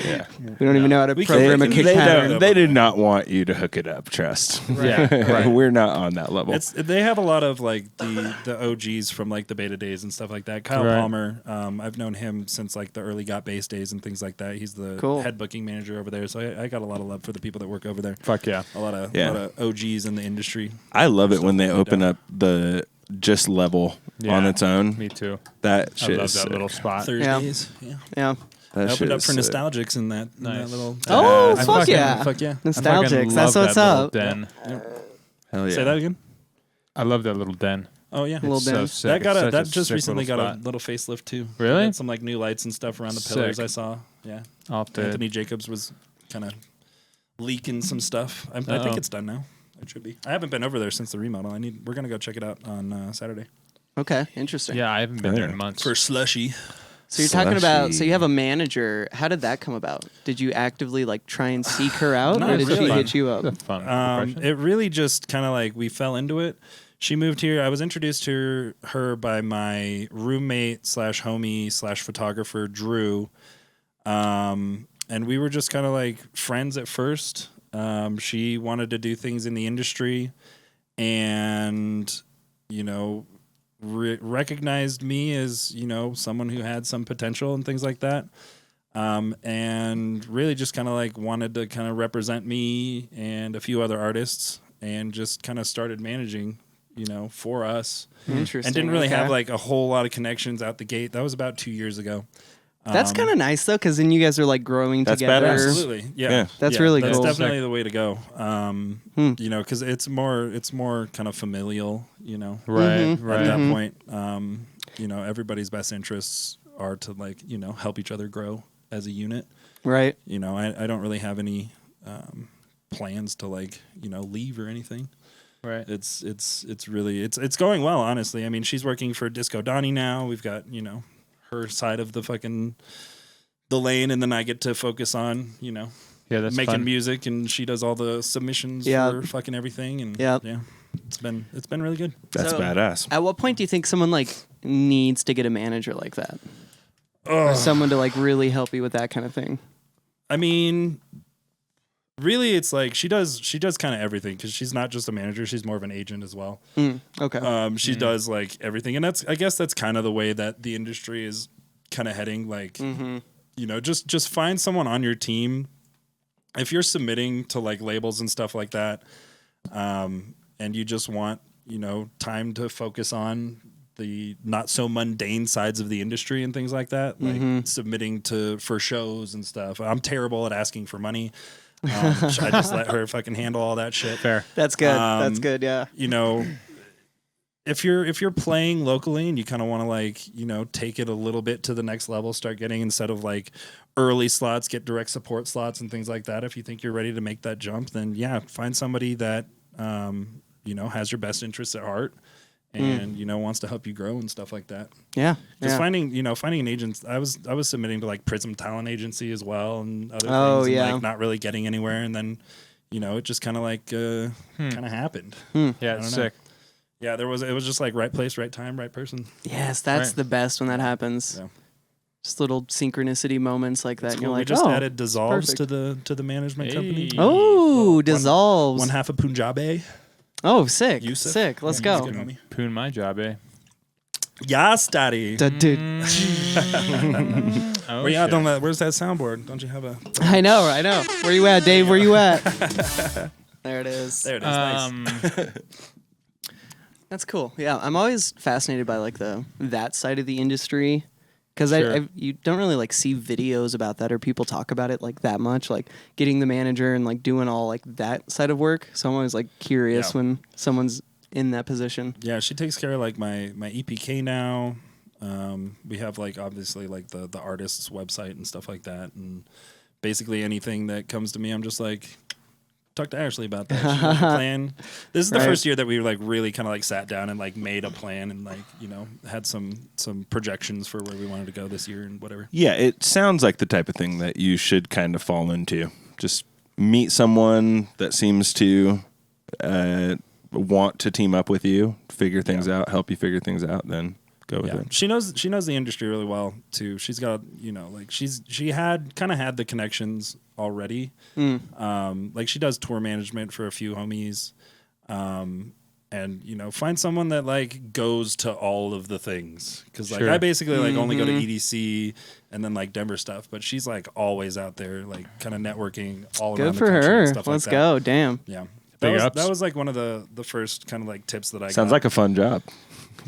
Speaker 4: Yeah.
Speaker 1: We don't even know how to program a kick pattern.
Speaker 4: They do not want you to hook it up. Trust.
Speaker 3: Yeah,
Speaker 4: We're not on that level.
Speaker 2: They have a lot of like the OGs from like the beta days and stuff like that. Kyle Palmer, I've known him since like the early Got Base days and things like that. He's the head booking manager over there, so I got a lot of love for the people that work over there.
Speaker 3: Fuck yeah,
Speaker 2: a lot of OGs in the industry.
Speaker 4: I love it when they open up the just level on its own.
Speaker 3: Me too.
Speaker 4: That shit
Speaker 3: I love
Speaker 4: is
Speaker 3: that
Speaker 4: sick.
Speaker 3: little spot.
Speaker 2: Thursdays,
Speaker 1: yeah.
Speaker 2: I opened up for Nostalgics in that little.
Speaker 1: Oh,
Speaker 2: fuck yeah!
Speaker 1: Nostalgics. That's what's up.
Speaker 3: Den.
Speaker 4: Hell yeah.
Speaker 2: Say that again.
Speaker 3: I love that little den.
Speaker 2: Oh yeah,
Speaker 1: little den.
Speaker 3: So sick.
Speaker 2: That just recently got a little facelift too.
Speaker 3: Really?
Speaker 2: Had some like new lights and stuff around the pillars. I saw. Yeah. Anthony Jacobs was kind of leaking some stuff. I think it's done now. It should be. I haven't been over there since the remodel. We're gonna go check it out on Saturday.
Speaker 1: Okay, interesting.
Speaker 3: Yeah, I haven't been there in months.
Speaker 2: For slushy.
Speaker 1: So you're talking about, so you have a manager. How did that come about? Did you actively like try and seek her out, or did she hit you up?
Speaker 3: Fun.
Speaker 2: It really just kind of like we fell into it. She moved here. I was introduced to her by my roommate / homie / photographer, Drew. And we were just kind of like friends at first. She wanted to do things in the industry and, recognized me as, someone who had some potential and things like that. And really just kind of like wanted to kind of represent me and a few other artists and just kind of started managing, for us.
Speaker 1: Interesting.
Speaker 2: And didn't really have like a whole lot of connections out the gate. That was about 2 years ago.
Speaker 1: That's kind of nice though, because then you guys are like growing together.
Speaker 4: Badass.
Speaker 2: Absolutely, yeah.
Speaker 1: That's really cool.
Speaker 2: That's definitely the way to go. Because it's more kind of familial.
Speaker 3: Right.
Speaker 2: At that point, everybody's best interests are to like help each other grow as a unit.
Speaker 1: Right.
Speaker 2: I don't really have any plans to like leave or anything.
Speaker 3: Right.
Speaker 2: It's really it's going well, honestly. I mean, she's working for Disco Donnie now. We've got her side of the lane, and then I get to focus on
Speaker 3: that's
Speaker 2: making
Speaker 3: fun.
Speaker 2: music, and she does all the submissions for fucking everything, and it's been really good.
Speaker 4: That's badass.
Speaker 1: At what point do you think someone like needs to get a manager like that, or someone to like really help you with that kind of thing?
Speaker 2: I mean, really, it's like she does kind of everything, because she's not just a manager; she's more of an agent as well.
Speaker 1: Okay.
Speaker 2: She does like everything, and I guess that's kind of the way that the industry is kind of heading. Like, just find someone on your team. If you're submitting to like labels and stuff like that, and you just want time to focus on the not so mundane sides of the industry and things like that, like submitting for shows and stuff. I'm terrible at asking for money. I just let her fucking handle all that shit.
Speaker 3: Fair.
Speaker 1: That's good. That's good. Yeah.
Speaker 2: If you're playing locally and you kind of want to like take it a little bit to the next level, start getting, instead of like early slots, get direct support slots and things like that. If you think you're ready to make that jump, then find somebody that has your best interests at heart and wants to help you grow and stuff like that.
Speaker 1: Yeah.
Speaker 2: Just finding an agent. I was submitting to like Prism Talent Agency as well and other things, and like not really getting anywhere, and then it just kind of like kind of happened.
Speaker 3: Yeah, it's sick.
Speaker 2: Yeah, it was just like right place, right time, right person.
Speaker 1: Yes, that's the best when that happens.
Speaker 2: Yeah.
Speaker 1: Just little synchronicity moments like that. And you're
Speaker 2: We
Speaker 1: like,
Speaker 2: just added Dissolves
Speaker 1: perfect.
Speaker 2: to the management company.
Speaker 1: Oh, Dissolves.
Speaker 2: One half of Punjabi.
Speaker 1: Oh, sick.
Speaker 2: Yusuf.
Speaker 1: Sick. Let's go.
Speaker 2: Good, homie.
Speaker 3: Poon my job, eh?
Speaker 2: Yes, daddy.
Speaker 1: Dude.
Speaker 3: Oh,
Speaker 2: Where's that soundboard? Don't you have a?
Speaker 1: I know. Where you at, Dave? Where you at? There it is.
Speaker 2: There it is. Nice.
Speaker 1: That's cool. Yeah, I'm always fascinated by like that side of the industry, because you don't really like see videos about that or people talk about it like that much, like getting the manager and like doing all like that side of work. So I'm always like curious when someone's in that position.
Speaker 2: Yeah, she takes care of like my EPK now. We have like obviously like the artist's website and stuff like that, and basically anything that comes to me, I'm just like, talk to Ashley about that. She has a plan. This is the first year that we like really kind of like sat down and like made a plan and like had some projections for where we wanted to go this year and whatever.
Speaker 4: Yeah, it sounds like the type of thing that you should kind of fall into. Just meet someone that seems to want to team up with you, figure things out, help you figure things out, then go with
Speaker 2: Yeah,
Speaker 4: it.
Speaker 2: she knows the industry really well too. She's got like she had the connections already. Like she does tour management for a few homies, and find someone that like goes to all of the things because like
Speaker 3: Sure.
Speaker 2: I basically like only go to EDC and then like Denver stuff, but she's like always out there like kind of networking all
Speaker 1: Good
Speaker 2: around
Speaker 1: for
Speaker 2: the country
Speaker 1: her.
Speaker 2: and stuff
Speaker 1: Let's
Speaker 2: like that.
Speaker 1: go. Damn.
Speaker 2: Yeah.
Speaker 3: Big
Speaker 2: That
Speaker 3: ups.
Speaker 2: was like one of the first kind of like tips that I
Speaker 4: Sounds
Speaker 2: got.
Speaker 4: like a fun job.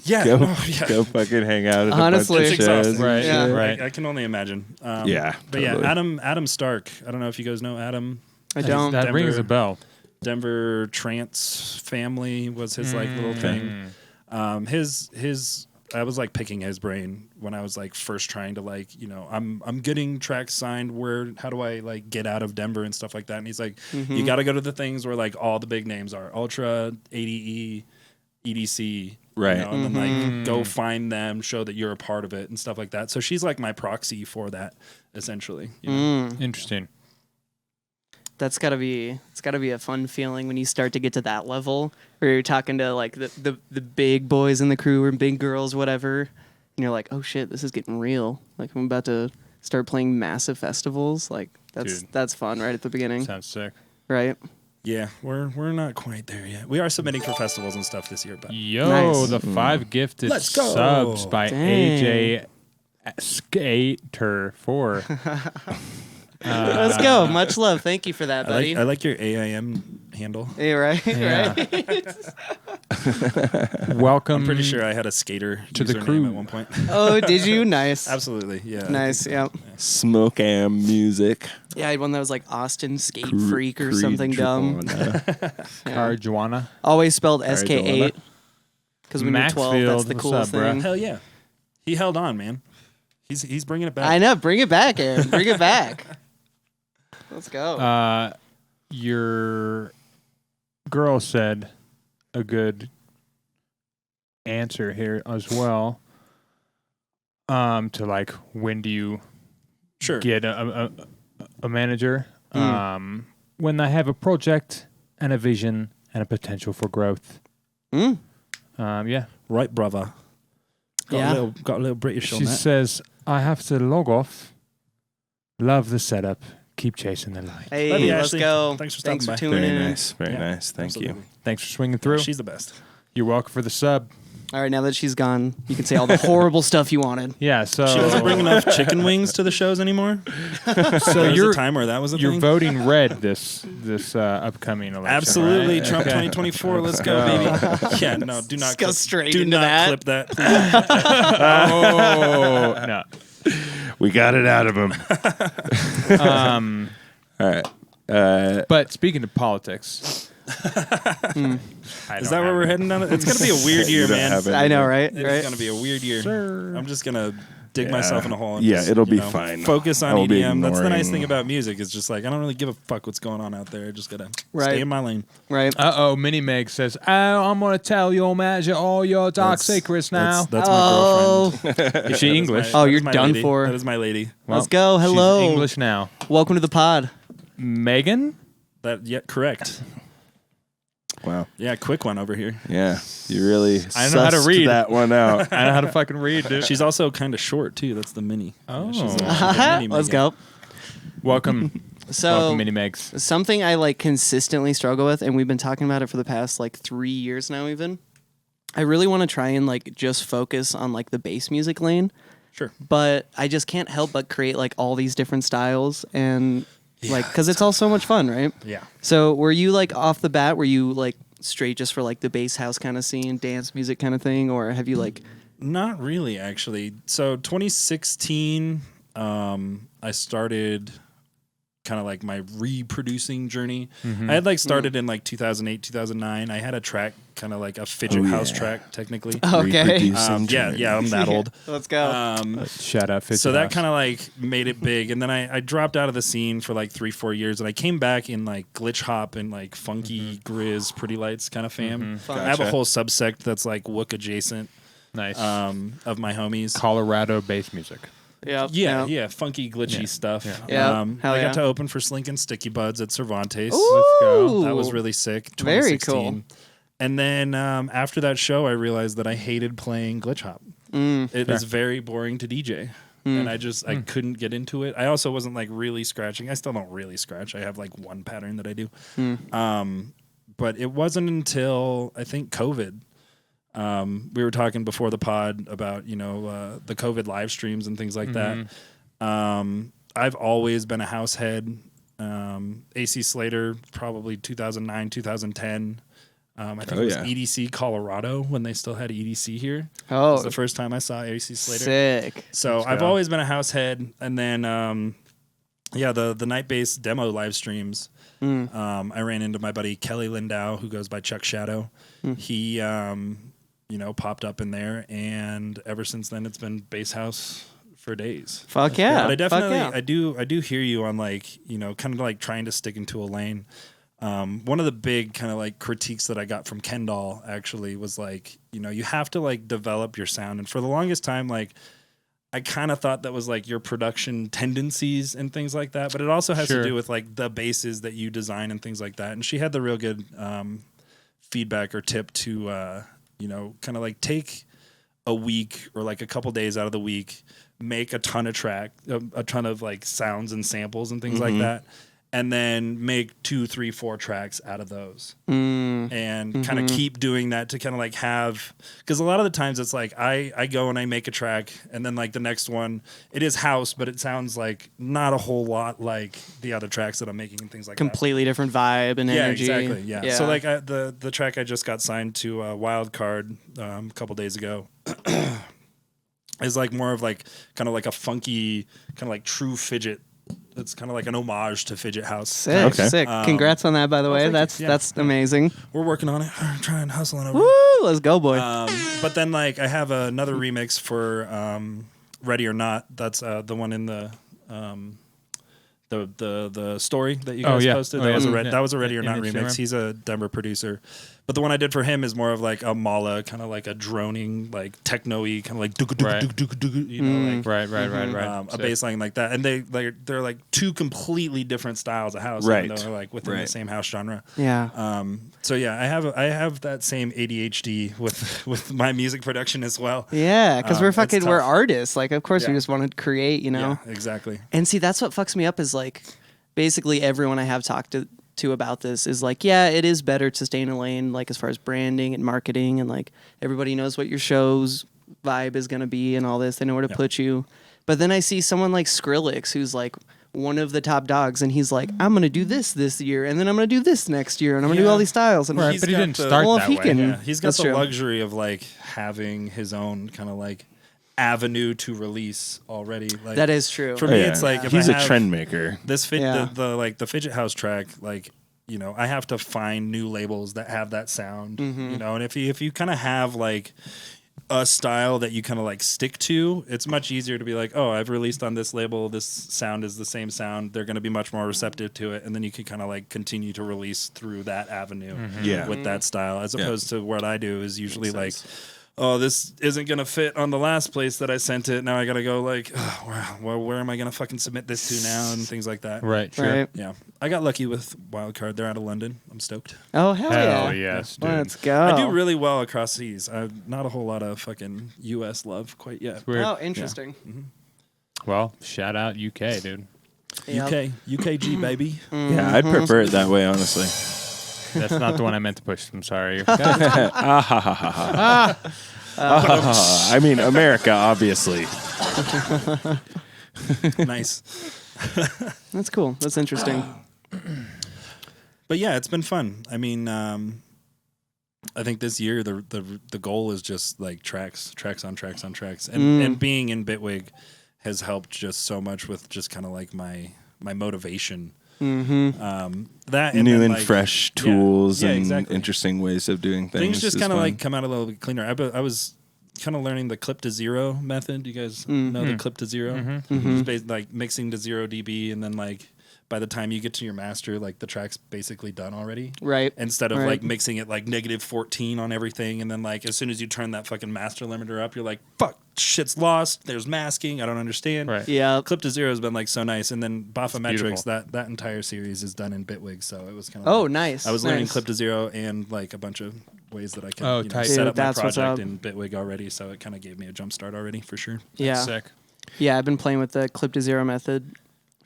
Speaker 2: Yeah,
Speaker 4: Go,
Speaker 2: no, yeah.
Speaker 4: go fucking hang out at
Speaker 1: Honestly.
Speaker 4: a bunch
Speaker 2: It's
Speaker 4: of shows.
Speaker 2: exhausting.
Speaker 3: Right,
Speaker 1: Yeah.
Speaker 3: right.
Speaker 2: I can only imagine.
Speaker 4: Yeah,
Speaker 2: But
Speaker 4: totally.
Speaker 2: yeah, Adam Stark. I don't know if you guys know Adam.
Speaker 1: I don't.
Speaker 3: That rings a
Speaker 2: Denver.
Speaker 3: bell.
Speaker 2: Denver Trance Family was his like little thing. His I was like picking his brain when I was like first trying to like I'm getting tracks signed. How do I like get out of Denver and stuff like that? And he's like, you got to go to the things where like all the big names are Ultra, ADE, EDC.
Speaker 4: Right.
Speaker 2: And then like go find them, show that you're a part of it and stuff like that. So she's like my proxy for that, essentially.
Speaker 3: Interesting.
Speaker 1: It's gotta be a fun feeling when you start to get to that level where you're talking to like the big boys in the crew or big girls, whatever, and you're like, oh shit, this is getting real. Like I'm about to start playing massive festivals. Like that's fun right at the beginning,
Speaker 3: Sounds sick.
Speaker 1: right?
Speaker 2: Yeah, we're not quite there yet. We are submitting for festivals and stuff this year, but
Speaker 3: Yo,
Speaker 1: Nice.
Speaker 3: the 5 gifted
Speaker 2: Let's go.
Speaker 3: subs by
Speaker 1: Dang.
Speaker 3: AJ Skater 4.
Speaker 1: Let's go. Much love. Thank you for that, buddy.
Speaker 2: I like your AIM handle.
Speaker 1: Yeah, right.
Speaker 3: Yeah.
Speaker 1: Right.
Speaker 3: Welcome.
Speaker 2: I'm pretty sure I had a skater
Speaker 3: To the
Speaker 2: username
Speaker 3: crew.
Speaker 2: at one point.
Speaker 1: Oh, did you? Nice.
Speaker 2: Absolutely, yeah. I
Speaker 1: Nice.
Speaker 2: think
Speaker 1: Yeah.
Speaker 4: Smoke Am music.
Speaker 1: Yeah, I had one that was like Austin Skate
Speaker 4: Cre-
Speaker 1: Freak or
Speaker 4: Creed
Speaker 1: something dumb.
Speaker 4: Tripona.
Speaker 3: Carjuana.
Speaker 1: Always spelled
Speaker 4: Sorry,
Speaker 1: SK8. Because when you're 12, that's
Speaker 3: Maxfield,
Speaker 1: the
Speaker 3: what's
Speaker 1: coolest
Speaker 3: up, bruh?
Speaker 1: thing.
Speaker 2: Hell yeah, he held on, man. He's bringing it back.
Speaker 1: I know. Bring it back, Aaron. Bring it back. Let's go.
Speaker 3: Your girl said a good answer here as well. To like, when do you
Speaker 2: Sure.
Speaker 3: get a manager? When I have a project and a vision and a potential for growth.
Speaker 1: Mm.
Speaker 3: Yeah.
Speaker 2: Right, brother.
Speaker 1: Yeah.
Speaker 2: Got a little British on
Speaker 3: She
Speaker 2: that.
Speaker 3: says, I have to log off. Love the setup. Keep chasing the light.
Speaker 1: Hey,
Speaker 2: Love you,
Speaker 1: let's
Speaker 2: Ashley.
Speaker 1: go.
Speaker 2: Thanks for stopping by.
Speaker 1: tuning
Speaker 4: Very
Speaker 1: in.
Speaker 4: nice. Very
Speaker 2: Yeah,
Speaker 4: nice. Thank you.
Speaker 2: absolutely.
Speaker 3: Thanks for swinging through.
Speaker 2: She's the best.
Speaker 3: You're welcome for the sub.
Speaker 1: All right, now that she's gone, you can say all the horrible stuff you wanted.
Speaker 3: Yeah, so
Speaker 2: She doesn't bring enough chicken wings to the shows anymore.
Speaker 3: so
Speaker 2: There was
Speaker 3: you're
Speaker 2: a time where that was a
Speaker 3: you're
Speaker 2: thing.
Speaker 3: voting red this upcoming election.
Speaker 2: Absolutely,
Speaker 3: right?
Speaker 2: Trump
Speaker 3: Okay.
Speaker 2: 2024. Let's go, baby. Yeah, no, do not
Speaker 1: Let's go
Speaker 2: clip,
Speaker 1: straight
Speaker 2: do
Speaker 1: into
Speaker 2: not
Speaker 1: that.
Speaker 2: clip that. Please.
Speaker 3: Oh no.
Speaker 4: We got it out of him. All right.
Speaker 3: But speaking of politics,
Speaker 2: Is that where we're heading down? It's gonna be a weird year,
Speaker 4: You don't
Speaker 2: man.
Speaker 4: have it.
Speaker 1: I know, right?
Speaker 2: It's
Speaker 1: Right.
Speaker 2: gonna be a weird year.
Speaker 3: Sir.
Speaker 2: I'm just gonna dig myself in a hole. And
Speaker 4: Yeah,
Speaker 2: just,
Speaker 4: it'll be
Speaker 2: you know,
Speaker 4: fine.
Speaker 2: Focus on
Speaker 4: I will be
Speaker 2: EDM. That's the nice
Speaker 4: ignoring-
Speaker 2: thing about music. Is just like I don't really give a fuck what's going on out there. I just gotta
Speaker 1: Right.
Speaker 2: stay in my lane.
Speaker 1: Right.
Speaker 3: Mini Meg says, "Oh, I'm gonna tell your manager all your dark
Speaker 2: That's-
Speaker 3: secrets now."
Speaker 2: That's
Speaker 1: Oh.
Speaker 2: my girlfriend.
Speaker 3: Is she
Speaker 2: That is
Speaker 3: English?
Speaker 2: my-
Speaker 1: Oh,
Speaker 2: that is
Speaker 1: you're
Speaker 2: my
Speaker 1: done
Speaker 2: lady.
Speaker 1: for.
Speaker 2: That is my lady.
Speaker 1: Let's go. Hello.
Speaker 3: She's English now.
Speaker 1: Welcome to the pod.
Speaker 3: Megan?
Speaker 2: Correct.
Speaker 4: Wow.
Speaker 2: Yeah, quick one over here.
Speaker 4: Yeah. You really
Speaker 3: I know how to
Speaker 4: sussed
Speaker 3: read.
Speaker 4: that one out.
Speaker 3: I know how to fucking read, dude.
Speaker 2: She's also kind of short too. That's the mini.
Speaker 3: Oh.
Speaker 2: She's a mini
Speaker 1: Let's
Speaker 2: Megan.
Speaker 1: go.
Speaker 3: Welcome,
Speaker 1: So,
Speaker 3: welcome, Mini Megs.
Speaker 1: something I like consistently struggle with, and we've been talking about it for the past like 3 years now, even. I really want to try and like just focus on like the bass music lane,
Speaker 2: Sure.
Speaker 1: but I just can't help but create like all these different styles and like because it's all so much fun, right?
Speaker 2: Yeah.
Speaker 1: So were you like off the bat? Were you like straight just for like the bass house kind of scene, dance music kind of thing, or have you like?
Speaker 2: Not really, actually. So 2016, I started kind of like my reproducing journey. I had like started in like 2008, 2009. I had a track, kind of like a fidget house track, technically.
Speaker 1: Okay,
Speaker 4: Reproducing
Speaker 2: Yeah,
Speaker 4: journey.
Speaker 2: I'm that old.
Speaker 1: let's go.
Speaker 3: Shout out, Fidget
Speaker 2: So that
Speaker 3: House.
Speaker 2: kind of like made it big, and then I dropped out of the scene for like 3-4 years, and I came back in like glitch hop and like funky grizz, pretty lights kind of fam. I have a whole subsect that's like Wook adjacent
Speaker 3: nice.
Speaker 2: of my homies.
Speaker 3: Colorado bass music.
Speaker 2: Yeah, funky glitchy stuff.
Speaker 1: Yeah. Hell
Speaker 2: I
Speaker 1: yeah.
Speaker 2: got to open for Slink and Sticky Buds at Cervantes.
Speaker 1: Ooh,
Speaker 3: go.
Speaker 2: That was really sick.
Speaker 1: Very
Speaker 2: 2016.
Speaker 1: cool.
Speaker 2: And then after that show, I realized that I hated playing glitch hop. It is very boring to DJ. And I couldn't get into it. I also wasn't like really scratching. I still don't really scratch. I have like one pattern that I do. But it wasn't until I think COVID. We were talking before the pod about, the COVID live streams and things like that. I've always been a house head. AC Slater, probably 2009, 2010. I think it was EDC Colorado when they still had EDC here.
Speaker 1: Oh,
Speaker 2: it was the first time I saw AC Slater.
Speaker 1: Sick.
Speaker 2: So I've always been a house head, and then the night-based demo live streams. I ran into my buddy Kelly Lindau, who goes by Chuck Shadow. He popped up in there, and ever since then it's been bass house for days.
Speaker 1: Fuck yeah!
Speaker 2: But I definitely I do hear you on like kind of like trying to stick into a lane. One of the big kind of like critiques that I got from Kendall actually was like, you have to like develop your sound. And for the longest time, like I kind of thought that was like your production tendencies and things like that. But it also has to do with like the basses that you design and things like that. And she had the real good feedback or tip to, kind of like take a week or like a couple days out of the week, make a ton of like sounds and samples and things like that. And then make 2, 3, 4 tracks out of those, and kind of keep doing that to kind of like have, because a lot of the times it's like I go and I make a track, and then like the next one it is house, but it sounds like not a whole lot like the other tracks that I'm making and things like
Speaker 1: completely different vibe and energy.
Speaker 2: Yeah, exactly. Yeah. So like the track I just got signed to Wildcard a couple days ago is like more of like kind of like a funky kind of like true fidget. It's kind of like an homage to Fidget House.
Speaker 1: Sick, sick. Congrats on that, by the way. That's amazing.
Speaker 2: We're working on it. Trying to hustle on over.
Speaker 1: Woo! Let's go, boy.
Speaker 2: But then, like, I have another remix for Ready or Not. That's the one in the story that you guys posted. That was a Ready or Not remix. He's a Denver producer. But the one I did for him is more of like a mala, kind of like a droning, like techno-y, kind of like a bass line like that. And they're like two completely different styles of house, even though they're like within the same house genre.
Speaker 1: Yeah.
Speaker 2: So yeah, I have that same ADHD with my music production as well.
Speaker 1: Yeah, because we're artists. Like, of course, we just want to create,
Speaker 2: Yeah, exactly.
Speaker 1: And see, that's what fucks me up is like, basically everyone I have talked to about this is like, yeah, it is better to stay in a lane, like as far as branding and marketing, and like everybody knows what your show's vibe is going to be and all this. They know where to put you. But then I see someone like Skrillex, who's like one of the top dogs, and he's like, I'm going to do this year, and then I'm going to do this next year, and I'm going to do all these styles. And
Speaker 3: but he didn't start that way.
Speaker 2: He's got the luxury of like having his own kind of like avenue to release already. Like,
Speaker 1: that is true.
Speaker 2: For me, it's like if
Speaker 4: he's
Speaker 2: I have
Speaker 4: a trend maker.
Speaker 2: This the Fidget House track, like, I have to find new labels that have that sound. And if you kind of have like a style that you kind of like stick to, it's much easier to be like, oh, I've released on this label, this sound is the same sound, they're going to be much more receptive to it, and then you can kind of like continue to release through that avenue with that style, as opposed to what I do is usually like, oh, this isn't going to fit on the last place that I sent it. Now I got to go like, oh, where am I going to fucking submit this to now and things like that.
Speaker 3: Right, sure.
Speaker 1: Right.
Speaker 2: Yeah. I got lucky with Wildcard. They're out of London. I'm stoked.
Speaker 1: Oh, hell yeah.
Speaker 3: Yes, dude.
Speaker 1: Let's go.
Speaker 2: I do really well across seas. Not a whole lot of fucking U.S. love quite yet.
Speaker 3: Weird.
Speaker 1: Oh, interesting.
Speaker 2: Yeah.
Speaker 3: Well, shout out UK, dude.
Speaker 1: Yep.
Speaker 2: UKG, baby.
Speaker 4: Yeah, I'd prefer it that way, honestly.
Speaker 3: That's not the one I meant to push. I'm sorry.
Speaker 4: I mean, America, obviously.
Speaker 2: Nice.
Speaker 1: That's cool. That's interesting.
Speaker 2: But yeah, it's been fun. I mean, I think this year the goal is just like tracks on tracks, and being in Bitwig has helped just so much with just kind of like my motivation. That and
Speaker 4: new
Speaker 2: then,
Speaker 4: and
Speaker 2: like,
Speaker 4: fresh tools and
Speaker 2: exactly.
Speaker 4: interesting ways of doing things.
Speaker 2: Things just kind of like come out a little bit cleaner. I was kind of learning the clip to zero method. You guys know the clip to zero? It's basically like mixing to 0 dB, and then like by the time you get to your master, like the track's basically done already.
Speaker 1: Right.
Speaker 2: Instead of like mixing it like -14 on everything, and then like as soon as you turn that fucking master limiter up, you're like, fuck, shit's lost. There's masking. I don't understand.
Speaker 3: Right.
Speaker 1: Yeah.
Speaker 2: Clip to zero has been like so nice, and then Baphometrics, that entire series is done in Bitwig, so it was kind of
Speaker 1: nice.
Speaker 2: I was learning clip to zero and like a bunch of ways that I can
Speaker 3: tight.
Speaker 2: set
Speaker 1: Dude,
Speaker 2: up my
Speaker 1: that's what's
Speaker 2: project
Speaker 1: up.
Speaker 2: in Bitwig already. So it kind of gave me a jump start already for sure.
Speaker 1: Yeah.
Speaker 3: Sick.
Speaker 1: Yeah, I've been playing with the clip to zero method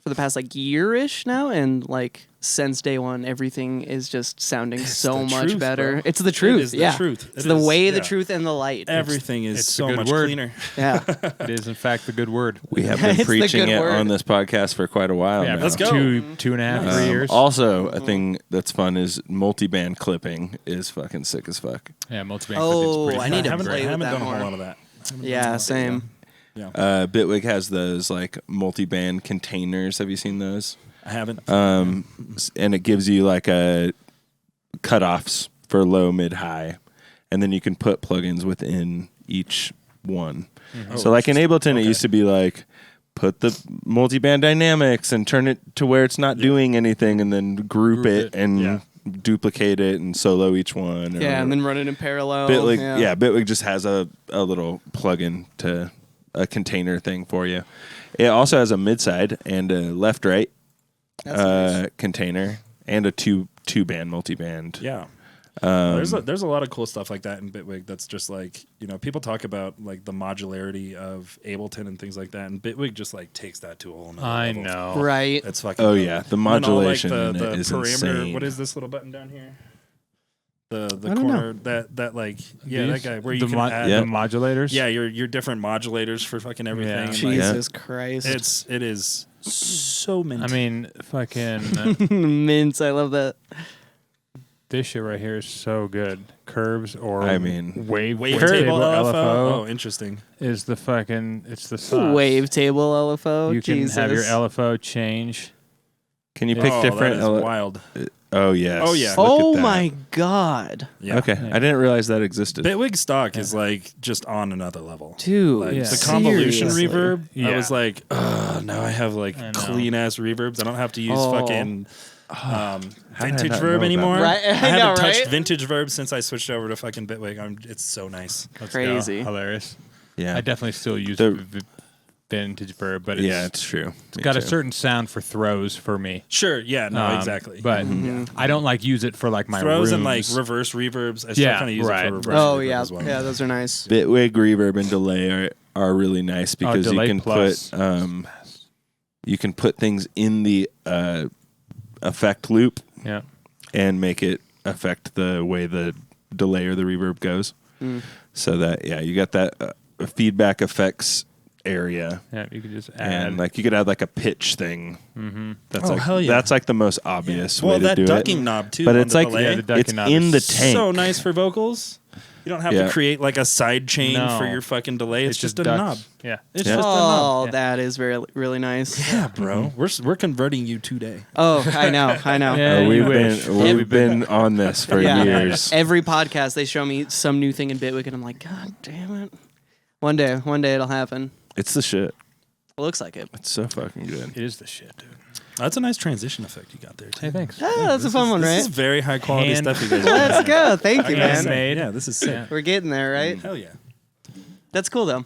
Speaker 1: for the past like year-ish now, and like since day one, everything is just sounding so
Speaker 2: the
Speaker 1: much
Speaker 2: truth,
Speaker 1: better.
Speaker 2: bro.
Speaker 1: It's the truth.
Speaker 2: It is the
Speaker 1: yeah.
Speaker 2: truth.
Speaker 1: It's
Speaker 2: It
Speaker 1: the
Speaker 2: is,
Speaker 1: way, the
Speaker 2: yeah.
Speaker 1: truth, and the light.
Speaker 2: Everything is
Speaker 3: it's a
Speaker 2: so
Speaker 3: good
Speaker 2: much
Speaker 3: word.
Speaker 2: cleaner.
Speaker 1: Yeah.
Speaker 3: It is, in fact, the good word.
Speaker 4: We have been
Speaker 1: It's the
Speaker 4: preaching
Speaker 1: good
Speaker 4: it
Speaker 1: word.
Speaker 4: on this podcast for quite a while
Speaker 3: Yeah,
Speaker 4: now.
Speaker 2: let's go.
Speaker 3: 2.5, 3 years.
Speaker 4: Also, a thing that's fun is multi-band clipping is fucking sick as fuck.
Speaker 3: Yeah, multi-band
Speaker 1: Oh,
Speaker 3: clipping's pretty
Speaker 1: I need to
Speaker 3: fucking
Speaker 1: play
Speaker 3: great.
Speaker 1: with
Speaker 2: haven't
Speaker 1: that
Speaker 2: done a
Speaker 1: more.
Speaker 2: whole lot of that.
Speaker 1: Yeah, same.
Speaker 4: Bitwig has those like multi-band containers. Have you seen those?
Speaker 2: I haven't.
Speaker 4: And it gives you like a cutoffs for low, mid, high, and then you can put plugins within each one. So like in Ableton, it used to be like put the multi-band dynamics and turn it to where it's not doing anything, and then group it and duplicate it and solo each one.
Speaker 1: Yeah, and then run it in parallel.
Speaker 4: Bitwig, Bitwig just has a little plugin to a container thing for you. It also has a mid-side and a left-right container and a two-band multi-band.
Speaker 2: Yeah. There's a lot of cool stuff like that in Bitwig that's just like, people talk about like the modularity of Ableton and things like that, and Bitwig just like takes that to a whole nother
Speaker 3: I
Speaker 2: level.
Speaker 3: know.
Speaker 1: Right.
Speaker 2: It's fucking
Speaker 4: Oh,
Speaker 2: dope.
Speaker 4: yeah. The
Speaker 2: And then all,
Speaker 4: modulation
Speaker 2: like,
Speaker 4: in it is insane.
Speaker 2: What is this little button down here? The
Speaker 1: I don't
Speaker 2: corner that like that guy where you can add
Speaker 3: the modulators.
Speaker 2: your different modulators for fucking everything.
Speaker 3: Yeah.
Speaker 2: And, like,
Speaker 1: Jesus Christ.
Speaker 2: it is so mint.
Speaker 3: I mean, fucking
Speaker 1: Mints. I love that.
Speaker 3: this shit right here is so good. Curves or
Speaker 4: wavetable
Speaker 3: wavetable
Speaker 2: LFO.
Speaker 3: LFO
Speaker 2: Oh, interesting.
Speaker 3: is the fucking it's the sauce.
Speaker 1: Wavetable LFO.
Speaker 3: You can
Speaker 1: Jesus.
Speaker 3: have your LFO change.
Speaker 4: Can you pick different?
Speaker 2: That is wild.
Speaker 4: Oh yes.
Speaker 2: Oh, yeah.
Speaker 4: Look
Speaker 1: Oh
Speaker 4: at that.
Speaker 1: my God.
Speaker 2: Yeah.
Speaker 4: Okay, I didn't realize that existed.
Speaker 2: Bitwig stock is like just on another level.
Speaker 1: Dude.
Speaker 2: Like,
Speaker 3: Yeah.
Speaker 2: the convolution
Speaker 1: seriously.
Speaker 2: reverb, I
Speaker 3: Yeah.
Speaker 2: was like, now I have like
Speaker 3: I know.
Speaker 2: clean ass reverbs. I don't have to use fucking
Speaker 4: did I
Speaker 2: vintage
Speaker 4: not know
Speaker 2: verb
Speaker 4: about
Speaker 2: anymore.
Speaker 1: that? Right, I
Speaker 2: I haven't
Speaker 1: know,
Speaker 2: touched
Speaker 1: right?
Speaker 2: vintage verb since I switched over to fucking Bitwig. It's so nice.
Speaker 3: Let's
Speaker 1: Crazy.
Speaker 3: go. Hilarious.
Speaker 4: Yeah.
Speaker 3: I definitely still use
Speaker 4: The-
Speaker 3: vintage verb, but
Speaker 4: It's true.
Speaker 3: it's got a certain sound for throws for me.
Speaker 2: Sure, yeah, no, exactly.
Speaker 3: But I don't like use it for like my
Speaker 2: Throws
Speaker 3: rooms.
Speaker 2: and like reverse reverbs. I still
Speaker 3: Yeah,
Speaker 2: kind of use
Speaker 3: right.
Speaker 2: it for reverse
Speaker 1: Oh,
Speaker 2: reverb
Speaker 1: yeah.
Speaker 2: as well.
Speaker 1: Yeah, those are nice.
Speaker 4: Bitwig reverb and delay are really nice because you
Speaker 3: delay
Speaker 4: can
Speaker 3: plus.
Speaker 4: put things in the effect loop
Speaker 3: Yeah.
Speaker 4: and make it affect the way the delay or the reverb goes. So that you got that feedback effects area.
Speaker 3: Yeah, you can just add.
Speaker 4: And like you could add like a pitch thing. That's like
Speaker 2: hell yeah.
Speaker 4: that's like the most obvious way
Speaker 2: Well,
Speaker 4: to
Speaker 2: that
Speaker 4: do
Speaker 2: ducking
Speaker 4: it.
Speaker 2: knob too.
Speaker 4: But
Speaker 2: on
Speaker 4: it's
Speaker 2: the
Speaker 4: like
Speaker 2: delay.
Speaker 3: the ducking
Speaker 4: it's
Speaker 3: knob
Speaker 4: in
Speaker 3: is
Speaker 4: the tank.
Speaker 2: So nice for vocals. You don't have
Speaker 4: Yeah.
Speaker 2: to create like a side chain
Speaker 3: No.
Speaker 2: for your fucking delay. It's just a
Speaker 3: ducks.
Speaker 2: knob.
Speaker 3: Yeah.
Speaker 2: It's
Speaker 4: Yeah.
Speaker 2: just a knob.
Speaker 1: Oh,
Speaker 3: Yeah.
Speaker 1: that is really nice.
Speaker 2: Yeah, bro. We're converting you today.
Speaker 1: Oh, I know.
Speaker 3: Yeah, you
Speaker 4: we've
Speaker 3: wish.
Speaker 4: been we've been on this for
Speaker 1: Yeah.
Speaker 4: years.
Speaker 1: Every podcast, they show me some new thing in Bitwig, and I'm like, God damn it. One day it'll happen.
Speaker 4: It's the shit.
Speaker 1: It looks like it.
Speaker 4: It's so fucking good.
Speaker 3: It is the shit, dude.
Speaker 2: That's a nice transition effect you got there too.
Speaker 3: Hey, thanks.
Speaker 1: Ah, that's a fun one,
Speaker 2: This is
Speaker 1: right?
Speaker 2: very high quality
Speaker 3: Hand-
Speaker 2: stuff you guys.
Speaker 1: Let's go. Thank you, man.
Speaker 3: Handmade.
Speaker 2: Yeah, this is sick.
Speaker 3: Yeah.
Speaker 1: We're getting there, right?
Speaker 2: Hell yeah.
Speaker 1: That's cool, though.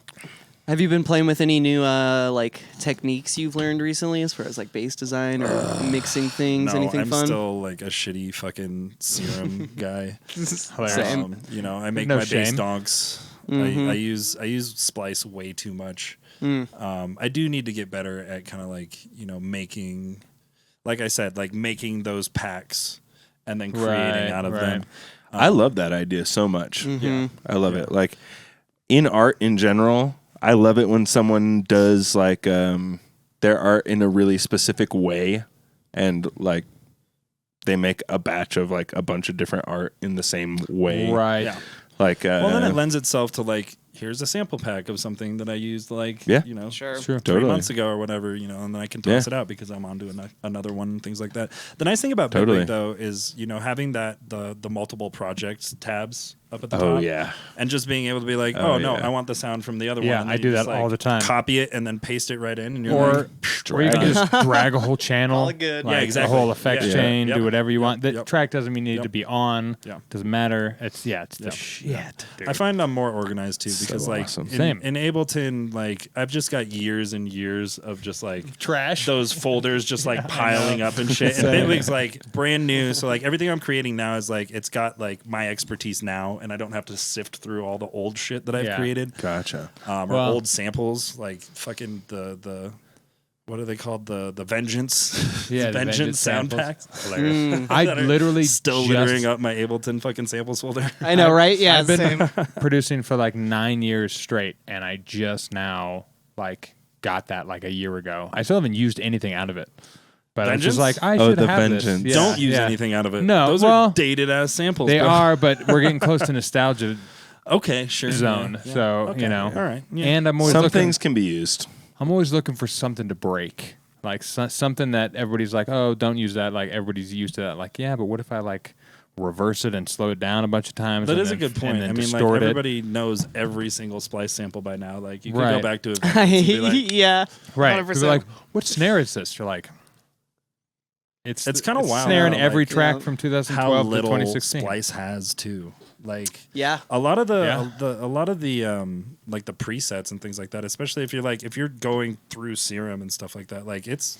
Speaker 1: Have you been playing with any new like techniques you've learned recently, as far as like bass design or mixing things?
Speaker 2: No,
Speaker 1: anything
Speaker 2: I'm
Speaker 1: fun?
Speaker 2: still like a shitty fucking serum guy.
Speaker 3: Hilarious.
Speaker 1: Same.
Speaker 2: I make
Speaker 3: No
Speaker 2: my bass
Speaker 3: shame.
Speaker 2: donks. I use Splice way too much. I do need to get better at kind of like making, like I said, like making those packs and then creating out of them.
Speaker 4: I love that idea so much.
Speaker 2: Yeah.
Speaker 4: I love it. Like in art in general, I love it when someone does like their art in a really specific way and like they make a batch of like a bunch of different art in the same way.
Speaker 3: Right.
Speaker 2: Yeah.
Speaker 4: Like
Speaker 2: Well, then it lends itself to like, here's a sample pack of something that I used like,
Speaker 4: Yeah.
Speaker 1: Sure.
Speaker 3: It's true.
Speaker 2: 3
Speaker 4: Totally.
Speaker 2: months ago or whatever, and then I can toss it out because I'm on to another one and things like that. The nice thing about
Speaker 4: Totally.
Speaker 2: Bitwig though is, having the multiple projects tabs up at the
Speaker 4: Oh
Speaker 2: top.
Speaker 4: yeah.
Speaker 2: And just being able to be like,
Speaker 4: Oh,
Speaker 2: oh no,
Speaker 4: yeah.
Speaker 2: I want the sound from the other one.
Speaker 3: Yeah,
Speaker 2: And then
Speaker 3: I
Speaker 2: you
Speaker 3: do
Speaker 2: just,
Speaker 3: that all the time.
Speaker 2: Copy it and then paste it right in, and you're
Speaker 3: Or
Speaker 2: like,
Speaker 3: or you can just drag a whole channel.
Speaker 1: All good.
Speaker 3: Like
Speaker 2: Yeah, exactly.
Speaker 3: A whole effects
Speaker 2: Yeah.
Speaker 3: chain,
Speaker 2: Yep.
Speaker 3: do whatever you want. The
Speaker 2: Yep.
Speaker 3: track doesn't mean you need
Speaker 2: Yep.
Speaker 3: to be on.
Speaker 2: Yeah.
Speaker 3: Doesn't matter. It's the
Speaker 2: Yep.
Speaker 3: shit. Dude.
Speaker 2: I find I'm more organized too. 'Cause because
Speaker 4: So
Speaker 2: like
Speaker 4: awesome.
Speaker 3: Same.
Speaker 2: in Ableton, like I've just got years and years of just like
Speaker 3: Trash.
Speaker 2: those folders just like piling up and shit. And Bitwig's like brand new, so like everything I'm creating now is like it's got like my expertise now, and I don't have to sift through all the old shit that I've created.
Speaker 4: Gotcha.
Speaker 2: Or old samples, like fucking the what are they called? The Vengeance.
Speaker 3: Yeah,
Speaker 2: the Vengeance sound
Speaker 3: samples.
Speaker 2: packs. Hilarious.
Speaker 3: I
Speaker 2: That are
Speaker 3: literally
Speaker 2: still littering up my Ableton fucking samples folder.
Speaker 1: I know, right? Yeah,
Speaker 3: I've been
Speaker 1: same.
Speaker 3: producing for like 9 years straight, and I just now like got that like a year ago. I still haven't used anything out of it, but I'm just
Speaker 2: Vengeance?
Speaker 3: like I
Speaker 4: Oh,
Speaker 3: should
Speaker 4: the
Speaker 3: have
Speaker 4: Vengeance.
Speaker 3: this.
Speaker 2: Don't use anything out of it.
Speaker 3: No,
Speaker 2: those
Speaker 3: well,
Speaker 2: are dated ass samples.
Speaker 3: They
Speaker 2: bro.
Speaker 3: are, but we're getting close to nostalgia
Speaker 2: Okay, sure.
Speaker 3: zone.
Speaker 2: Yeah.
Speaker 3: So
Speaker 2: Okay.
Speaker 3: you know,
Speaker 2: All right. Yeah.
Speaker 3: and I'm always
Speaker 4: Some
Speaker 3: looking.
Speaker 4: things can be used.
Speaker 3: I'm always looking for something to break, like something that everybody's like, oh, don't use that. Like everybody's used to that. Like, yeah, but what if I like reverse it and slow it down a bunch of times?
Speaker 2: That
Speaker 3: and
Speaker 2: is a
Speaker 3: then-
Speaker 2: good point.
Speaker 3: and then
Speaker 2: I mean, like
Speaker 3: distort it?
Speaker 2: everybody knows every single splice sample by now. Like you could
Speaker 3: Right.
Speaker 2: go back to it and be like,
Speaker 1: Yeah.
Speaker 3: Right.
Speaker 1: 100%.
Speaker 3: People are like, what snare is this? You're like, it's
Speaker 2: kinda wild
Speaker 3: snare in
Speaker 2: how,
Speaker 3: every
Speaker 2: like,
Speaker 3: track
Speaker 1: yeah,
Speaker 3: from
Speaker 2: how
Speaker 3: 2012 to
Speaker 2: little
Speaker 3: 2016.
Speaker 2: splice has too. Like
Speaker 1: Yeah.
Speaker 2: a lot of the
Speaker 3: Yeah.
Speaker 2: a lot of the like the presets and things like that, especially if you're going through Serum and stuff like that, like it's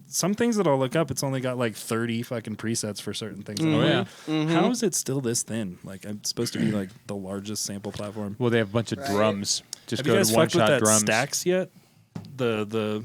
Speaker 2: some things that I'll look up, it's only got like 30 fucking presets for certain things. And I'm
Speaker 3: Oh,
Speaker 2: like,
Speaker 3: yeah.
Speaker 2: how is it still this thin? Like I'm supposed to be like the largest sample platform.
Speaker 3: Well, they have a bunch of drums. Just
Speaker 2: Have you
Speaker 3: go
Speaker 2: guys
Speaker 3: to one
Speaker 2: fucked with
Speaker 3: shot
Speaker 2: that
Speaker 3: drums.
Speaker 2: stacks yet? The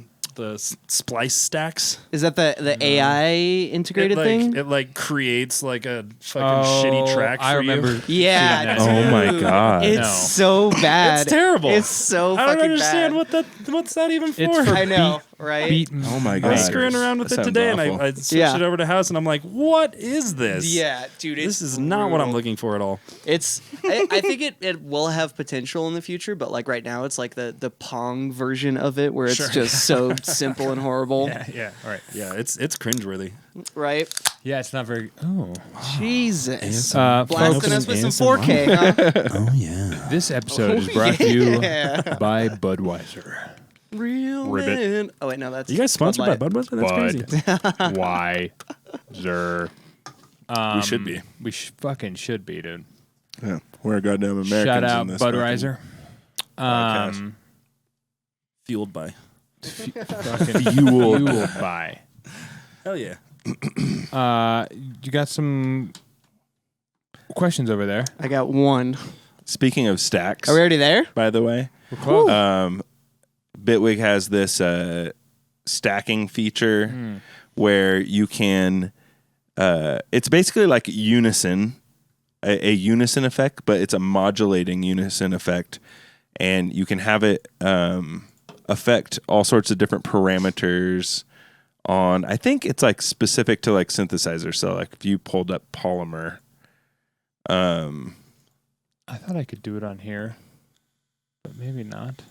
Speaker 2: splice stacks.
Speaker 1: Is that the AI integrated thing?
Speaker 2: It like creates like a fucking shitty track for
Speaker 3: I remember.
Speaker 2: you.
Speaker 1: Yeah.
Speaker 3: seeing that.
Speaker 4: Oh my
Speaker 1: dude.
Speaker 4: God.
Speaker 1: It's
Speaker 3: No.
Speaker 1: so bad.
Speaker 2: It's terrible.
Speaker 1: It's so
Speaker 2: I
Speaker 1: fucking
Speaker 2: don't understand
Speaker 1: bad.
Speaker 2: what's that even for.
Speaker 3: It's for
Speaker 1: I know, right?
Speaker 3: Beat.
Speaker 4: Oh my
Speaker 2: I
Speaker 4: God.
Speaker 2: was screwing around with
Speaker 4: That
Speaker 2: it
Speaker 4: sounds
Speaker 2: today,
Speaker 4: awful.
Speaker 2: and I switched
Speaker 1: Yeah.
Speaker 2: it over to house, and I'm like, "What is this?
Speaker 1: Yeah, dude.
Speaker 2: this is not what I'm looking for at all."
Speaker 1: It's. I think it will have potential in the future, but like right now, it's like the Pong version of it, where it's
Speaker 2: Sure.
Speaker 1: just so simple and horrible,
Speaker 2: Yeah, all right. Yeah, it's cringeworthy.
Speaker 1: right?
Speaker 3: Yeah, it's not very. Oh.
Speaker 1: Jesus,
Speaker 3: Folks,
Speaker 1: blasting us with some 4K, huh?
Speaker 2: Oh yeah.
Speaker 3: this episode is brought to you
Speaker 1: Yeah.
Speaker 3: by Budweiser.
Speaker 1: Real
Speaker 3: Ribbit.
Speaker 1: man. Oh wait, no, that's
Speaker 2: You guys sponsored by
Speaker 1: Bud Light.
Speaker 2: Budweiser? That's crazy.
Speaker 3: Budweiser.
Speaker 4: We should be.
Speaker 3: We fucking should be, dude.
Speaker 4: Yeah. We're goddamn Americans
Speaker 3: Shout out
Speaker 4: in this
Speaker 3: Budweiser.
Speaker 4: podcast.
Speaker 2: Fueled by.
Speaker 3: Fucking fueled by.
Speaker 2: Hell yeah.
Speaker 3: You got some questions over there.
Speaker 1: I got one.
Speaker 4: Speaking of stacks,
Speaker 1: Are we already there?
Speaker 4: by the way, Bitwig has this stacking feature where you can. It's basically like unison, a unison effect, but it's a modulating unison effect, and you can have it affect all sorts of different parameters. On, I think it's like specific to like synthesizer. So like if you pulled up Polymer,
Speaker 3: I thought I could do it on here, but maybe not.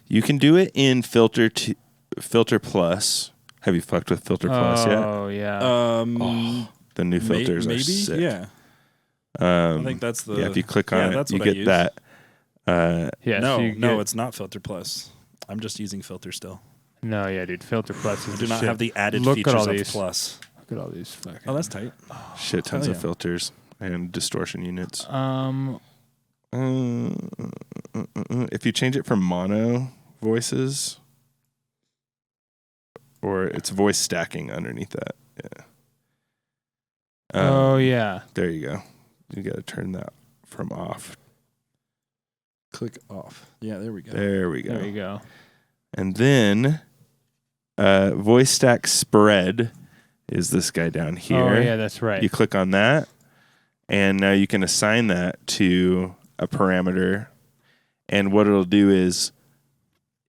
Speaker 4: you can do it in Filter Plus. Have you fucked with Filter Plus yet?
Speaker 3: Oh yeah.
Speaker 4: The new filters
Speaker 2: maybe.
Speaker 4: are sick.
Speaker 2: Yeah.
Speaker 4: I
Speaker 2: think that's the.
Speaker 4: yeah. If you click on
Speaker 2: that's
Speaker 4: it, you
Speaker 2: what I
Speaker 4: get
Speaker 2: use.
Speaker 4: that.
Speaker 3: Yeah.
Speaker 2: No,
Speaker 3: so you
Speaker 2: no,
Speaker 3: get-
Speaker 2: it's not Filter Plus. I'm just using Filter still.
Speaker 3: no, yeah, dude. Filter Plus is
Speaker 2: I do
Speaker 3: the
Speaker 2: not
Speaker 3: shit.
Speaker 2: have the added
Speaker 3: Look at
Speaker 2: features
Speaker 3: all
Speaker 2: of
Speaker 3: these.
Speaker 2: Plus.
Speaker 3: Look at all these fucking.
Speaker 2: Oh, that's tight.
Speaker 4: Shit tons
Speaker 2: Hell
Speaker 4: of
Speaker 2: yeah.
Speaker 4: filters and distortion units. If you change it from mono voices, or it's voice stacking underneath that. Yeah.
Speaker 3: Oh yeah.
Speaker 4: There you go. You got to turn that from off.
Speaker 2: Click off. Yeah, there we go.
Speaker 4: There we go.
Speaker 3: There you go.
Speaker 4: And then voice stack spread is this guy down here.
Speaker 3: Oh yeah, that's right.
Speaker 4: You click on that, and now you can assign that to a parameter. And what it'll do is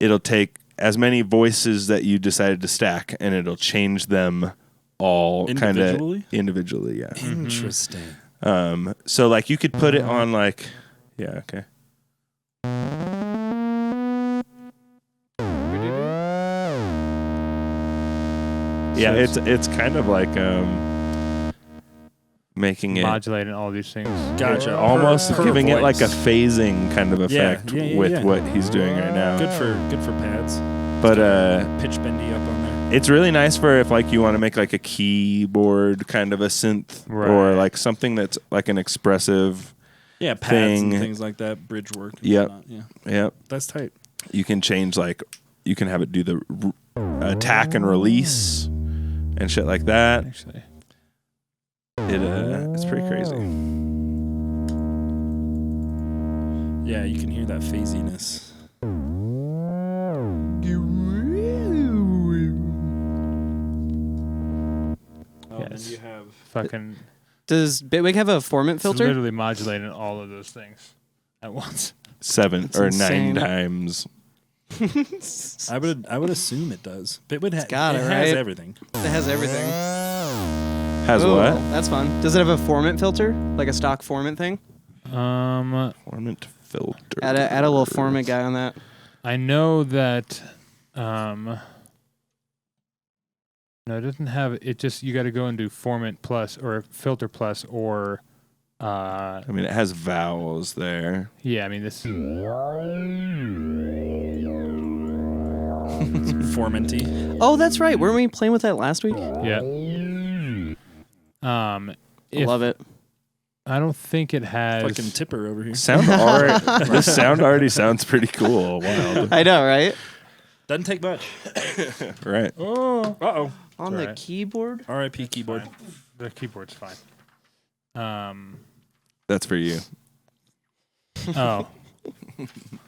Speaker 4: it'll take as many voices that you decided to stack, and it'll change them all kind of individually. Yeah.
Speaker 2: Interesting.
Speaker 4: So like you could put it on like, yeah, okay. Yeah, it's kind of like making it
Speaker 3: modulating all these things.
Speaker 2: Gotcha.
Speaker 4: almost
Speaker 2: Per
Speaker 4: giving it like a
Speaker 2: voice.
Speaker 4: phasing kind of effect with what he's doing right now.
Speaker 2: Good for pads.
Speaker 4: But
Speaker 2: Pitch bendy up on there.
Speaker 4: it's really nice for if like you want to make like a keyboard kind of a synth or
Speaker 3: Right.
Speaker 4: like something that's like an expressive.
Speaker 2: Yeah, pads
Speaker 4: thing.
Speaker 2: and things like that, bridge work. And
Speaker 4: Yep.
Speaker 2: whatnot. Yeah,
Speaker 4: Yep.
Speaker 2: that's tight.
Speaker 4: You can change you can have it do the attack and release and shit like that.
Speaker 3: Actually,
Speaker 4: It's pretty crazy.
Speaker 2: Yeah, you can hear that phasiness. Oh,
Speaker 3: Yes.
Speaker 2: then you have
Speaker 3: fucking.
Speaker 1: Does Bitwig have a formant
Speaker 3: It's
Speaker 1: filter?
Speaker 3: literally modulating all of those things at once.
Speaker 4: 7
Speaker 1: That's
Speaker 4: or
Speaker 1: insane.
Speaker 4: 9 times.
Speaker 2: I would assume it does. Bitwig
Speaker 1: got it,
Speaker 2: has
Speaker 1: right?
Speaker 2: everything.
Speaker 1: It has everything.
Speaker 4: Has
Speaker 1: Ooh,
Speaker 4: what?
Speaker 1: That's fun. Does it have a formant filter, like a stock formant thing?
Speaker 4: Formant filter.
Speaker 1: Add a little formant guy on that.
Speaker 3: I know that. No, it doesn't have. It just you got to go and do formant plus or filter plus or.
Speaker 4: I mean, it has vowels there.
Speaker 3: Yeah, I mean this.
Speaker 2: Formanty.
Speaker 1: Oh, that's right. Weren't we playing with that last week?
Speaker 3: Yeah.
Speaker 1: I love it.
Speaker 3: I don't think it has.
Speaker 2: Fucking tipper over here.
Speaker 4: This sound already sounds pretty cool. Wild.
Speaker 1: I know, right?
Speaker 2: Doesn't take much.
Speaker 4: Right.
Speaker 2: Uh-oh.
Speaker 1: On the
Speaker 3: Right.
Speaker 1: keyboard?
Speaker 2: R.I.P. keyboard.
Speaker 3: The keyboard's fine.
Speaker 4: That's for you.
Speaker 3: Oh.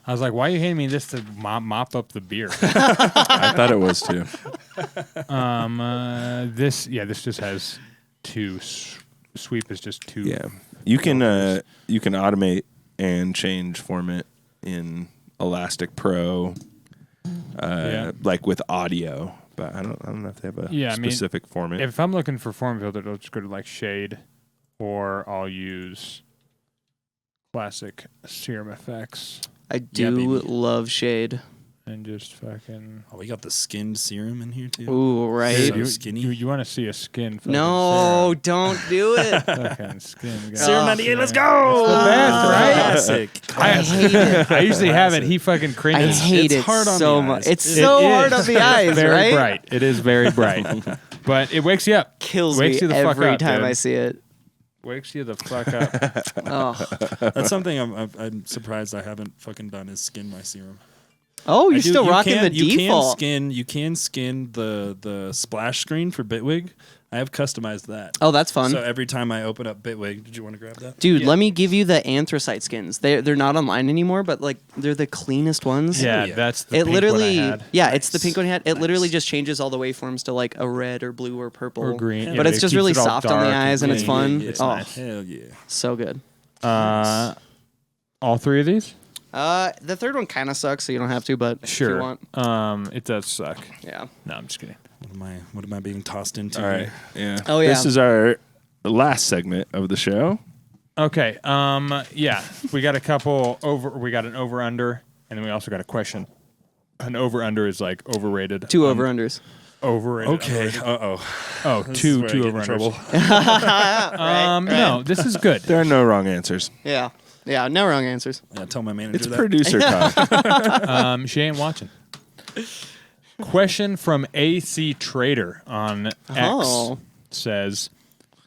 Speaker 3: I was like, why are you handing me this to mop up the beer?
Speaker 4: I thought it was too.
Speaker 3: This just has two. Sweep is just two.
Speaker 4: Yeah. You can automate and change format in Elastic Pro, like with audio. But I don't know if they have a specific format.
Speaker 3: If I'm looking for form filter, I'll just go to like Shade, or I'll use classic Serum Effects
Speaker 1: I do love shade.
Speaker 3: and just fucking.
Speaker 2: Oh, we got the skinned serum in here, too.
Speaker 1: Ooh, right.
Speaker 2: So skinny.
Speaker 3: You want to see a skin? Fucking
Speaker 1: No, don't do it.
Speaker 3: fucking skin. Guy.
Speaker 2: Serum 98, let's go!
Speaker 3: It's the best, right?
Speaker 2: Classic.
Speaker 1: I hate it.
Speaker 3: I usually have it. He fucking
Speaker 1: I
Speaker 3: cringes.
Speaker 1: hate
Speaker 2: It's
Speaker 1: it
Speaker 2: hard on
Speaker 1: so
Speaker 2: the
Speaker 1: much.
Speaker 2: eyes.
Speaker 1: It's
Speaker 2: It
Speaker 1: so
Speaker 3: is.
Speaker 1: hard on the eyes,
Speaker 3: Very
Speaker 1: right?
Speaker 3: bright. It is very bright, but it wakes you up.
Speaker 1: Kills
Speaker 3: Wakes
Speaker 1: me
Speaker 3: you the fuck
Speaker 1: every
Speaker 3: up,
Speaker 1: time
Speaker 3: dude.
Speaker 1: I see it.
Speaker 3: Wakes you the fuck up.
Speaker 1: Oh,
Speaker 2: That's something I'm surprised I haven't fucking done is skin my serum.
Speaker 1: oh,
Speaker 2: I
Speaker 1: you're
Speaker 2: do-
Speaker 1: still
Speaker 2: you
Speaker 1: rocking
Speaker 2: can-
Speaker 1: the default.
Speaker 2: You can skin the splash screen for Bitwig. I have customized that.
Speaker 1: Oh, that's fun.
Speaker 2: So every time I open up Bitwig, did you want to grab that?
Speaker 1: Dude, let me give you the anthracite skins. They're not online anymore, but like they're the cleanest ones.
Speaker 3: Yeah,
Speaker 2: yeah.
Speaker 3: that's the
Speaker 1: It
Speaker 3: pink
Speaker 1: literally,
Speaker 3: one I had.
Speaker 1: yeah, it's the
Speaker 2: Nice.
Speaker 1: pink one you had. It literally
Speaker 2: Nice.
Speaker 1: just changes all the waveforms to like a red or blue or purple
Speaker 3: Or green.
Speaker 2: Yeah,
Speaker 1: but
Speaker 3: Yeah,
Speaker 1: it's
Speaker 3: it
Speaker 1: just
Speaker 3: keeps
Speaker 1: really
Speaker 3: it all
Speaker 1: soft on the
Speaker 3: dark
Speaker 1: eyes and it's
Speaker 2: Yeah,
Speaker 1: fun.
Speaker 2: yeah,
Speaker 3: It's
Speaker 1: oh,
Speaker 3: nice.
Speaker 2: Hell yeah.
Speaker 1: so good.
Speaker 3: All three of these?
Speaker 1: The third one kind of sucks, so you don't have to, but if you
Speaker 3: Sure.
Speaker 1: want,
Speaker 3: It does suck.
Speaker 1: yeah.
Speaker 3: No, I'm just kidding.
Speaker 2: What am I being tossed into?
Speaker 4: All right.
Speaker 2: here?
Speaker 4: Yeah.
Speaker 1: Oh, yeah.
Speaker 4: This is our last segment of the show.
Speaker 3: Okay. Yeah, we got a couple we got an over under, and then we also got a question. An over under is like overrated.
Speaker 1: Two over unders.
Speaker 3: Overrated.
Speaker 2: Okay.
Speaker 3: underrated.
Speaker 2: Uh-oh.
Speaker 3: Oh,
Speaker 2: This is
Speaker 3: two
Speaker 2: where I
Speaker 3: two
Speaker 2: get
Speaker 3: over
Speaker 2: in trouble.
Speaker 3: unders. No, this is good.
Speaker 4: There are no wrong answers.
Speaker 1: Yeah. Yeah, no wrong answers.
Speaker 2: Yeah, tell my manager
Speaker 4: It's
Speaker 2: that.
Speaker 4: producer talk.
Speaker 3: She ain't watching. Question from AC Trader on X
Speaker 1: Oh.
Speaker 3: says,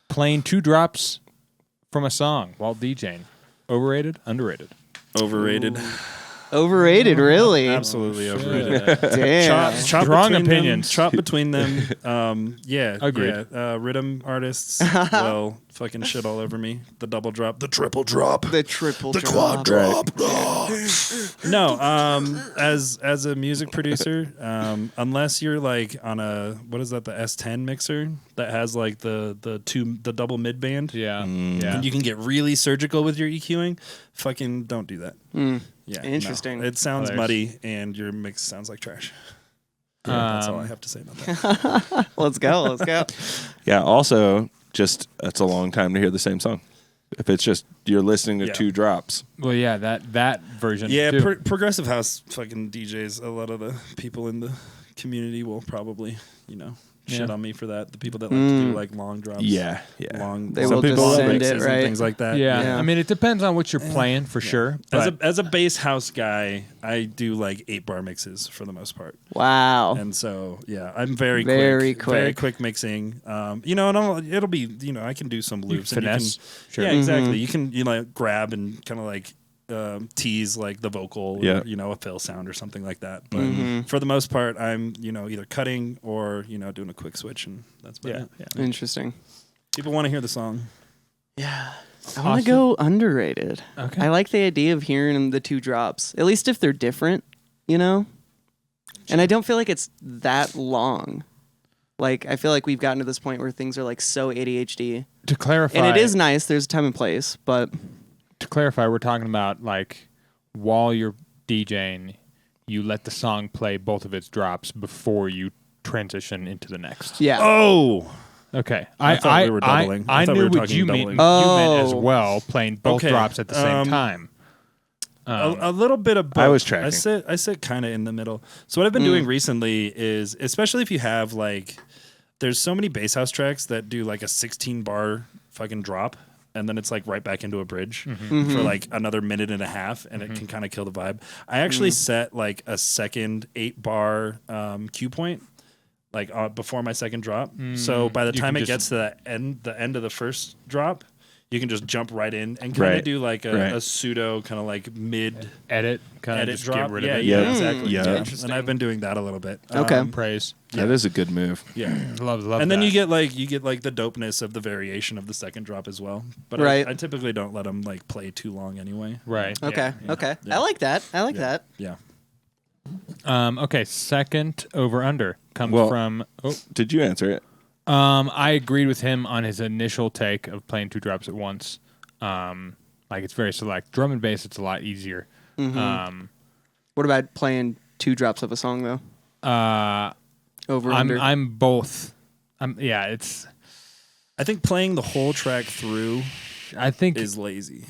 Speaker 3: playing 2 drops from a song while DJing. Overrated? Underrated?
Speaker 2: Overrated.
Speaker 1: Overrated, really?
Speaker 2: Absolutely overrated.
Speaker 1: Damn.
Speaker 2: Chop
Speaker 3: Strong
Speaker 2: between
Speaker 3: opinions.
Speaker 2: Them, chop between them. Yeah.
Speaker 3: Agreed.
Speaker 2: Yeah. Rhythm artists, well, fucking shit all over me. The double drop. The triple drop.
Speaker 1: The triple
Speaker 2: The
Speaker 1: drop.
Speaker 2: quad drop. No, as a music producer, unless you're like on a what is that, the S10 mixer that has like the double mid band,
Speaker 3: Yeah.
Speaker 2: and
Speaker 3: Yeah.
Speaker 2: you can get really surgical with your EQing, fucking don't do that. Yeah,
Speaker 1: Interesting.
Speaker 2: no. It sounds
Speaker 3: Hilarious.
Speaker 2: muddy and your mix sounds like trash. Yeah, that's all I have to say about that.
Speaker 1: Let's go. Let's go.
Speaker 4: Yeah. Also, just it's a long time to hear the same song. If it's just you're listening to
Speaker 2: Yeah.
Speaker 4: 2 drops.
Speaker 3: Well, yeah, that version.
Speaker 2: Yeah,
Speaker 3: too.
Speaker 2: progressive house fucking DJs. A lot of the people in the community will probably, shit on me for that. The people that like to do like long drops.
Speaker 4: Yeah.
Speaker 2: Long.
Speaker 1: They
Speaker 2: long
Speaker 1: will just send
Speaker 2: mixes
Speaker 1: it,
Speaker 2: and
Speaker 1: right?
Speaker 2: things like that.
Speaker 3: Yeah. I mean, it depends on what you're playing for sure. But
Speaker 2: As a bass house guy, I do like 8-bar mixes for the most part.
Speaker 1: Wow.
Speaker 2: And so, I'm very quick mixing. And it'll be, I can do some loops.
Speaker 3: Finesse.
Speaker 2: Sure. Yeah, exactly. You can, grab and kind of like tease like the vocal or, a fill sound or something like that. But for the most part, I'm, either cutting or, doing a quick switch, and that's about it. Yeah.
Speaker 1: Interesting.
Speaker 2: People want to hear the song.
Speaker 1: Yeah. I want to go underrated.
Speaker 3: Okay.
Speaker 1: I like the idea of hearing the 2 drops, at least if they're different, And I don't feel like it's that long. Like, I feel like we've gotten to this point where things are like so ADHD.
Speaker 3: To clarify,
Speaker 1: and it is nice. There's a time and place, but
Speaker 3: to clarify, we're talking about like while you're DJing, you let the song play both of its drops before you transition into the next.
Speaker 1: yeah.
Speaker 2: Oh,
Speaker 3: Okay.
Speaker 2: I thought we were doubling.
Speaker 3: I
Speaker 2: I thought we
Speaker 3: knew
Speaker 2: were
Speaker 3: what
Speaker 2: talking
Speaker 3: you
Speaker 2: doubling.
Speaker 3: meant. You meant as
Speaker 1: Oh.
Speaker 3: well, playing both
Speaker 2: Okay,
Speaker 3: drops at the same time.
Speaker 2: A little bit of both.
Speaker 4: I was tracking.
Speaker 2: I sit kind of in the middle. So what I've been doing recently is, especially if you have like, there's so many bass house tracks that do like a 16-bar fucking drop, and then it's like right back into a bridge for like another minute and a half, and it can kind of kill the vibe. I actually set like a second 8-bar cue point, like before my second drop. So by the time it gets to the end of the first drop, you can just jump right in and kind of do like a pseudo kind of like mid
Speaker 3: Edit, kind of
Speaker 2: edit
Speaker 3: just
Speaker 2: drop.
Speaker 3: get rid of it.
Speaker 2: Yeah, exactly.
Speaker 4: Yeah.
Speaker 2: And I've been doing that a little bit.
Speaker 1: Okay.
Speaker 3: Praise.
Speaker 4: That is a good move.
Speaker 2: Yeah.
Speaker 3: Love
Speaker 2: And then
Speaker 3: that.
Speaker 2: you get like the dopeness of the variation of the second drop as well. But
Speaker 1: Right.
Speaker 2: I typically don't let them like play too long anyway.
Speaker 3: Right.
Speaker 1: Okay.
Speaker 2: Yeah.
Speaker 1: Okay.
Speaker 2: Yeah.
Speaker 1: I like that. I like that.
Speaker 2: Yeah.
Speaker 3: Okay, second over under comes
Speaker 4: Well-
Speaker 3: from
Speaker 4: Did you answer it?
Speaker 3: I agreed with him on his initial take of playing 2 drops at once. Like it's very select. Drum and bass, it's a lot easier.
Speaker 1: What about playing 2 drops of a song though? Over under.
Speaker 3: I'm both. It's.
Speaker 2: I think playing the whole track through
Speaker 3: I think
Speaker 2: is lazy.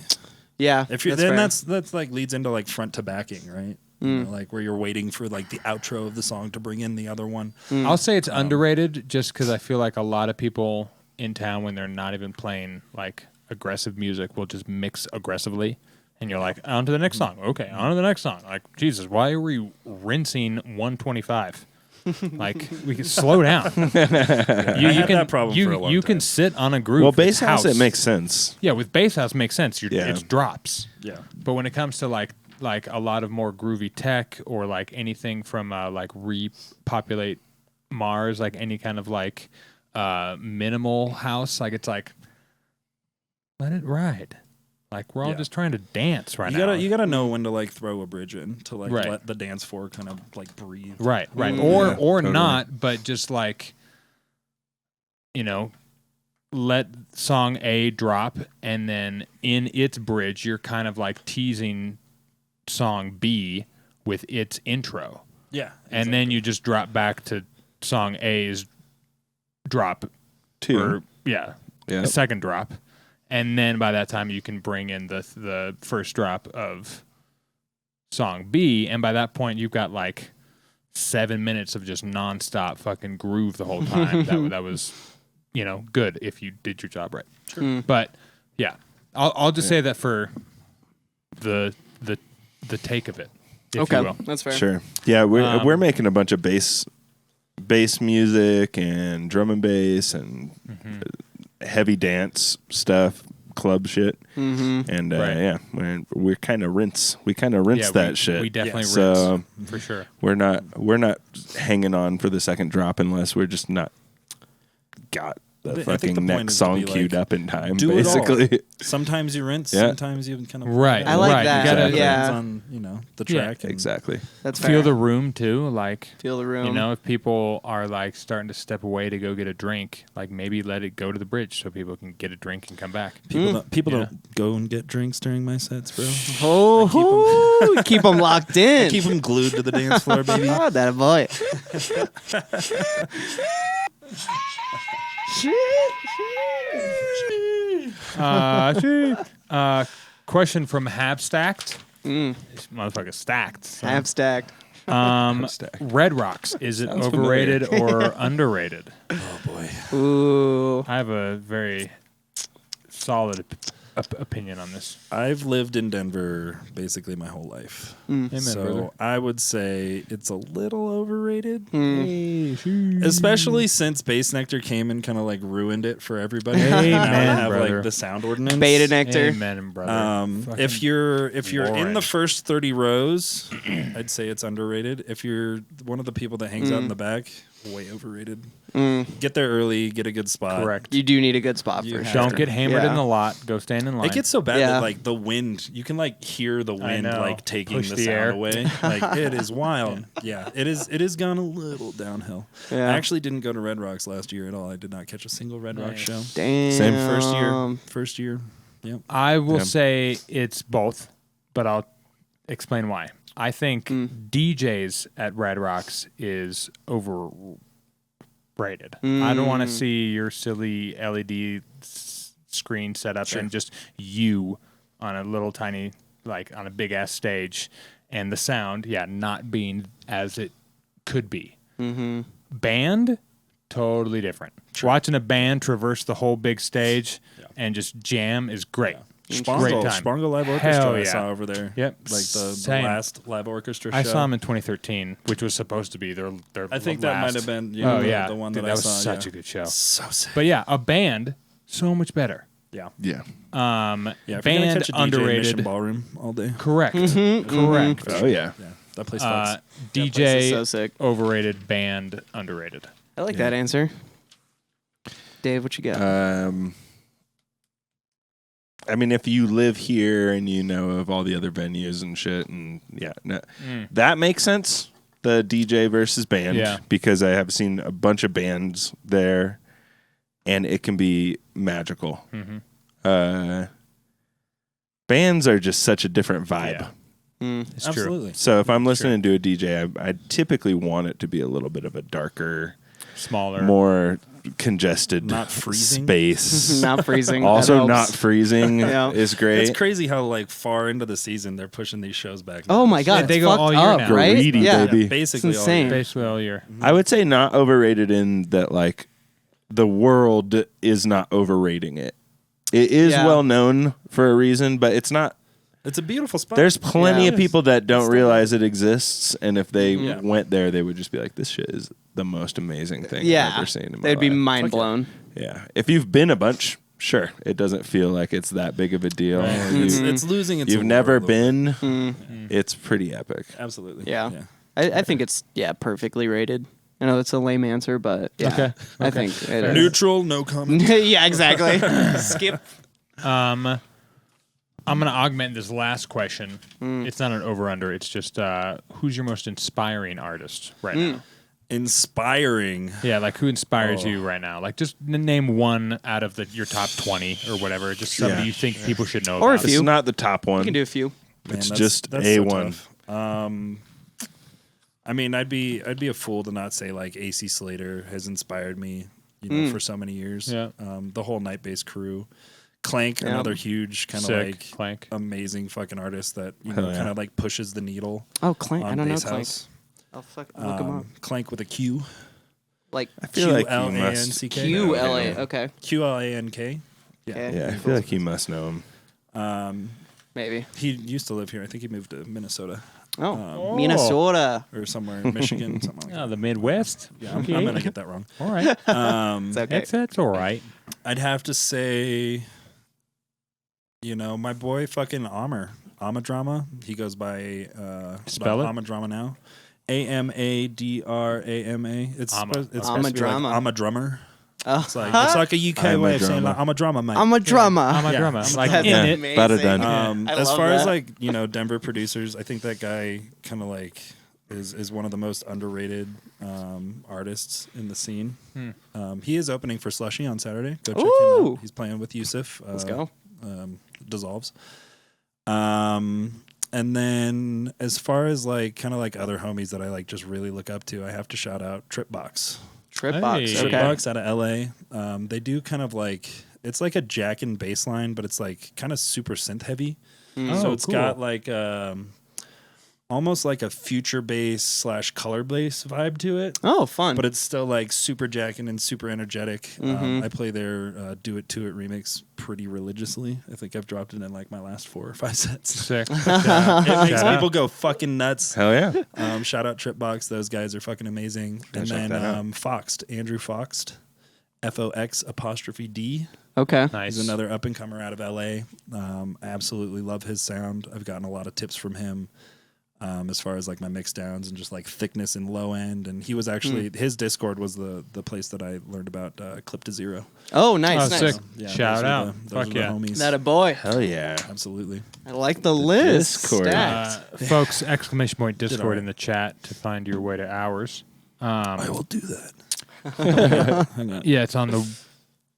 Speaker 1: yeah.
Speaker 2: If you
Speaker 1: that's
Speaker 2: then
Speaker 1: fair.
Speaker 2: that's like leads into like front to backing, right? You know, like where you're waiting for like the outro of the song to bring in the other one.
Speaker 3: I'll say it's underrated just because I feel like a lot of people in town, when they're not even playing like aggressive music, will just mix aggressively. And you're like, on to the next song. Okay, on to the next song. Like, Jesus, why are we rinsing 125? Like, we can slow down. You
Speaker 2: had
Speaker 3: can,
Speaker 2: that problem for a long
Speaker 3: you can
Speaker 2: time.
Speaker 3: sit on a groove.
Speaker 4: Well,
Speaker 3: It's
Speaker 4: bass house, it makes sense.
Speaker 3: Yeah, with bass house makes sense.
Speaker 4: Yeah.
Speaker 3: It's drops.
Speaker 2: Yeah.
Speaker 3: But when it comes to like a lot of more groovy tech or like anything from like repopulate Mars, like any kind of like minimal house, like it's like let it ride. Like we're all just trying to dance right now.
Speaker 2: You gotta know when to like throw a bridge in to like
Speaker 3: Right.
Speaker 2: let the dance floor kind of like breathe.
Speaker 3: Right. Or
Speaker 4: Yeah, totally.
Speaker 3: not, but just like let song A drop, and then in its bridge you're kind of like teasing song B with its intro.
Speaker 2: Yeah.
Speaker 3: And then you just drop back to song A's drop
Speaker 4: 2.
Speaker 3: or
Speaker 4: Yeah.
Speaker 3: the second drop. And then by that time you can bring in the first drop of song B, and by that point you've got like 7 minutes of just nonstop fucking groove the whole time. that was good if you did your job right.
Speaker 2: Sure.
Speaker 3: But yeah, I'll just say that for the take of it. If
Speaker 1: okay.
Speaker 3: you will.
Speaker 1: That's fair.
Speaker 4: Sure. Yeah, we're making a bunch of bass music and drum and bass and heavy dance stuff, club shit. And
Speaker 3: Right.
Speaker 4: we're kind of rinse. We kind of rinse that shit.
Speaker 3: We definitely rinse
Speaker 4: So
Speaker 3: for sure.
Speaker 4: we're not hanging on for the second drop unless we're just not got the
Speaker 2: I think
Speaker 4: fucking
Speaker 2: the point
Speaker 4: next
Speaker 2: is to
Speaker 4: song
Speaker 2: be like,
Speaker 4: queued up in time.
Speaker 2: do it all.
Speaker 4: Basically,
Speaker 2: Sometimes you rinse,
Speaker 4: Yeah.
Speaker 2: sometimes you kind of
Speaker 3: Right.
Speaker 1: I like
Speaker 3: right.
Speaker 1: that.
Speaker 3: You gotta
Speaker 4: Exactly.
Speaker 1: Yeah.
Speaker 2: on the track. and-
Speaker 4: exactly.
Speaker 1: That's fair.
Speaker 3: feel the room too. Like
Speaker 1: Feel the room.
Speaker 3: if people are like starting to step away to go get a drink, like maybe let it go to the bridge so people can get a drink and come back.
Speaker 2: People don't go and get drinks during my sets, bro.
Speaker 1: Oh, keep them locked in.
Speaker 2: Keep them glued to the dance floor, baby.
Speaker 1: Oh, that a boy.
Speaker 3: Question from Habstacked. This motherfucker stacked. son.
Speaker 1: Half stacked.
Speaker 3: Red Rocks, is it
Speaker 4: Sounds
Speaker 3: overrated or underrated?
Speaker 2: Oh boy.
Speaker 1: Ooh.
Speaker 3: I have a very solid opinion on this.
Speaker 2: I've lived in Denver basically my whole life.
Speaker 3: Amen,
Speaker 2: So
Speaker 3: brother.
Speaker 2: I would say it's a little overrated.
Speaker 3: Hey,
Speaker 2: Especially since Base Nectar came and kind of like ruined it for everybody.
Speaker 3: Amen,
Speaker 2: Now we have
Speaker 3: brother.
Speaker 2: like the sound ordinance.
Speaker 1: Beta nectar.
Speaker 3: Amen, brother.
Speaker 2: If you're in
Speaker 3: Warren.
Speaker 2: the first 30 rows, I'd say it's underrated. If you're one of the people that hangs out in the back, way overrated. Get there early, get a good spot.
Speaker 3: Correct.
Speaker 1: You do need a good spot
Speaker 2: You
Speaker 1: for
Speaker 2: have
Speaker 1: sure.
Speaker 3: Don't get hammered
Speaker 1: Yeah.
Speaker 3: in the lot. Go stand in line.
Speaker 2: It gets so bad
Speaker 1: Yeah.
Speaker 2: that like the wind, you can like hear the wind
Speaker 3: know.
Speaker 2: like taking
Speaker 3: Push
Speaker 2: the
Speaker 3: the
Speaker 2: sound
Speaker 3: air.
Speaker 2: away. Like it is wild. Yeah, it is gone a little downhill.
Speaker 1: Yeah.
Speaker 2: I actually didn't go to Red Rocks last year at all. I did not catch a single Red Rock
Speaker 3: Nice.
Speaker 2: show.
Speaker 1: Damn.
Speaker 4: Same.
Speaker 2: First year. Yep.
Speaker 3: I will
Speaker 4: Yeah.
Speaker 3: say it's both, but I'll explain why. I think DJs at Red Rocks is overrated. I don't want to see your silly LED screen set up and just you on a little tiny, like on a big ass stage, and the sound, not being as it could be. Band, totally different. Watching a band traverse the whole big stage and just jam is great. Great
Speaker 2: Spangle,
Speaker 3: time.
Speaker 2: Spangle Live
Speaker 3: Hell
Speaker 2: Orchestra I
Speaker 3: yeah.
Speaker 2: saw over there.
Speaker 3: Yep.
Speaker 2: Like the
Speaker 3: Same.
Speaker 2: last live orchestra show.
Speaker 3: I saw him in 2013, which was supposed to be their
Speaker 2: I think that
Speaker 3: last.
Speaker 2: might have been the one
Speaker 3: Dude,
Speaker 2: that I
Speaker 3: was
Speaker 2: saw.
Speaker 3: such
Speaker 2: yeah.
Speaker 3: a good show.
Speaker 2: So sick.
Speaker 3: But yeah, a band, so much better.
Speaker 2: Yeah.
Speaker 4: Yeah.
Speaker 2: Yeah, if you're gonna
Speaker 3: Band
Speaker 2: catch a DJ in
Speaker 3: underrated.
Speaker 2: Mission Ballroom all day.
Speaker 3: Correct. Correct.
Speaker 4: Oh yeah.
Speaker 2: Yeah, that place fucks.
Speaker 1: place
Speaker 3: DJ
Speaker 1: is so sick.
Speaker 3: overrated, band underrated.
Speaker 1: I like that answer. Dave, what you got?
Speaker 4: I mean, if you live here and you know of all the other venues and shit, and that makes sense. The DJ versus band,
Speaker 3: Yeah.
Speaker 4: because I have seen a bunch of bands there, and it can be magical. Bands are just such a different vibe.
Speaker 3: Yeah. It's true.
Speaker 2: Absolutely.
Speaker 4: So if I'm listening to a DJ, I typically want it to be a little bit of a darker,
Speaker 3: Smaller.
Speaker 4: more congested
Speaker 2: Not freezing.
Speaker 4: space.
Speaker 1: Not freezing.
Speaker 4: Also,
Speaker 1: That
Speaker 4: not
Speaker 1: helps.
Speaker 4: freezing
Speaker 1: Yeah.
Speaker 4: is great.
Speaker 2: It's crazy how like far into the season they're pushing these shows back.
Speaker 1: Oh my god,
Speaker 3: They
Speaker 1: it's
Speaker 3: go
Speaker 1: fucked
Speaker 3: all year
Speaker 1: up,
Speaker 3: now.
Speaker 1: right?
Speaker 4: Greedy,
Speaker 1: yeah.
Speaker 4: baby.
Speaker 2: Basically,
Speaker 1: It's
Speaker 2: all
Speaker 1: insane.
Speaker 2: year.
Speaker 3: Basically all year.
Speaker 4: I would say not overrated in that, like, the world is not overrating it. It is
Speaker 1: Yeah.
Speaker 4: well known for a reason, but it's not.
Speaker 2: It's a beautiful spot.
Speaker 4: There's plenty
Speaker 1: Yeah.
Speaker 4: of people that don't
Speaker 2: still
Speaker 4: realize it exists, and if they
Speaker 2: Yeah.
Speaker 4: went there, they would just be like, "This shit is the most amazing thing
Speaker 1: Yeah,
Speaker 4: I've ever seen in my
Speaker 1: they'd be
Speaker 4: life."
Speaker 1: mind blown.
Speaker 4: Yeah, if you've been a bunch, sure, it doesn't feel like it's that big of a deal.
Speaker 2: It's losing its.
Speaker 4: You've
Speaker 2: allure
Speaker 4: never
Speaker 2: a little bit.
Speaker 4: been. It's pretty epic.
Speaker 2: Absolutely.
Speaker 1: Yeah. I think it's perfectly rated. I know that's a lame answer, but yeah,
Speaker 3: Okay.
Speaker 1: I think it is.
Speaker 2: Neutral, no comment.
Speaker 1: Yeah, exactly. Skip.
Speaker 3: I'm going to augment this last question. It's not an over-under. It's just who's your most inspiring artist right now?
Speaker 2: Inspiring.
Speaker 3: Yeah, like who inspires you right now? Like just name one out of your top 20 or whatever. Just somebody you think people should know
Speaker 1: Or
Speaker 3: about.
Speaker 1: a few.
Speaker 4: It's not the top one.
Speaker 1: You can do a few.
Speaker 2: Man,
Speaker 4: It's
Speaker 2: that's-
Speaker 4: just
Speaker 2: that's
Speaker 4: A1.
Speaker 2: So tough. I mean, I'd be a fool to not say like AC Slater has inspired me, for so many years.
Speaker 3: Yeah.
Speaker 2: The whole Night Base crew. Clank, another huge kind of
Speaker 3: Sick.
Speaker 2: like
Speaker 3: Clank.
Speaker 2: amazing fucking artist that
Speaker 4: Hell yeah.
Speaker 2: kind of like pushes the needle.
Speaker 1: Oh, Clank.
Speaker 2: On
Speaker 1: I don't know
Speaker 2: Bass
Speaker 1: Clank.
Speaker 2: House.
Speaker 1: I'll look him up.
Speaker 2: Clank with a Q.
Speaker 1: Like
Speaker 4: I feel like you must.
Speaker 2: Q-L-A-N-C-K.
Speaker 1: QLA. Okay.
Speaker 2: QLANK.
Speaker 1: Okay.
Speaker 4: Yeah, I feel like you must know him.
Speaker 1: Maybe.
Speaker 2: He used to live here. I think he moved to Minnesota
Speaker 1: Oh, Minnesota.
Speaker 2: or somewhere in Michigan, something like that.
Speaker 3: Oh, the Midwest?
Speaker 2: Yeah, I'm going to get that wrong.
Speaker 3: All right.
Speaker 1: It's okay.
Speaker 3: That's all right.
Speaker 2: I'd have to say, my boy fucking Amadrama. He goes by
Speaker 3: Spell it?
Speaker 2: Amadrama now. Amadrama. It's supposed to be like
Speaker 1: Amadrama.
Speaker 2: Amadrummer.
Speaker 1: Oh.
Speaker 2: It's like a UK way of saying like, I'm a drama, mate.
Speaker 1: I'm a drummer.
Speaker 3: I'm a
Speaker 2: Yeah.
Speaker 3: drummer. Like
Speaker 1: That's
Speaker 3: in it.
Speaker 1: amazing.
Speaker 4: Better done.
Speaker 1: I
Speaker 2: As
Speaker 1: love
Speaker 2: far as
Speaker 1: that.
Speaker 2: like Denver producers, I think that guy kind of like is one of the most underrated artists in the scene. He is opening for Slushy on Saturday. Go check him
Speaker 1: Ooh.
Speaker 2: out. He's playing with Yusuf.
Speaker 1: Let's go.
Speaker 2: Dissolves. And then as far as like kind of like other homies that I like just really look up to, I have to shout out Tripbox.
Speaker 1: Tripbox.
Speaker 3: Hey.
Speaker 1: Okay.
Speaker 2: Tripbox out of LA. They do kind of like it's like a jack and bass line, but it's like kind of super synth heavy.
Speaker 3: Oh,
Speaker 2: So it's
Speaker 3: cool.
Speaker 2: got like almost like a future bass / color bass vibe to it.
Speaker 1: Oh, fun.
Speaker 2: But it's still like super jacking and super energetic. I play their Do It To It remix pretty religiously. I think I've dropped it in like my last 4 or 5 sets.
Speaker 3: Sick.
Speaker 2: It makes people go fucking nuts.
Speaker 4: Hell yeah.
Speaker 2: Shout out Tripbox. Those guys are fucking amazing.
Speaker 4: Gotta
Speaker 2: And
Speaker 4: check
Speaker 2: then
Speaker 4: that out.
Speaker 2: Foxed, Andrew Foxed, FOX''D.
Speaker 1: Okay.
Speaker 3: Nice.
Speaker 2: He's another up and comer out of LA. Absolutely love his sound. I've gotten a lot of tips from him. As far as like my mix downs and just like thickness and low end. And he was actually, his Discord was the place that I learned about Clip to Zero.
Speaker 1: Oh, nice,
Speaker 3: Oh,
Speaker 1: nice.
Speaker 3: sick.
Speaker 2: Yeah,
Speaker 3: Shout
Speaker 2: those are
Speaker 3: out.
Speaker 2: those are
Speaker 3: Fuck
Speaker 2: the
Speaker 3: yeah.
Speaker 2: homies.
Speaker 1: That a boy.
Speaker 4: Hell yeah.
Speaker 2: Absolutely.
Speaker 1: I like the list.
Speaker 4: Discord.
Speaker 1: Stacked.
Speaker 3: Folks, !Discord
Speaker 2: alright.
Speaker 3: in the chat to find your way to ours.
Speaker 2: I will do that. Hang on.
Speaker 3: Yeah, it's on the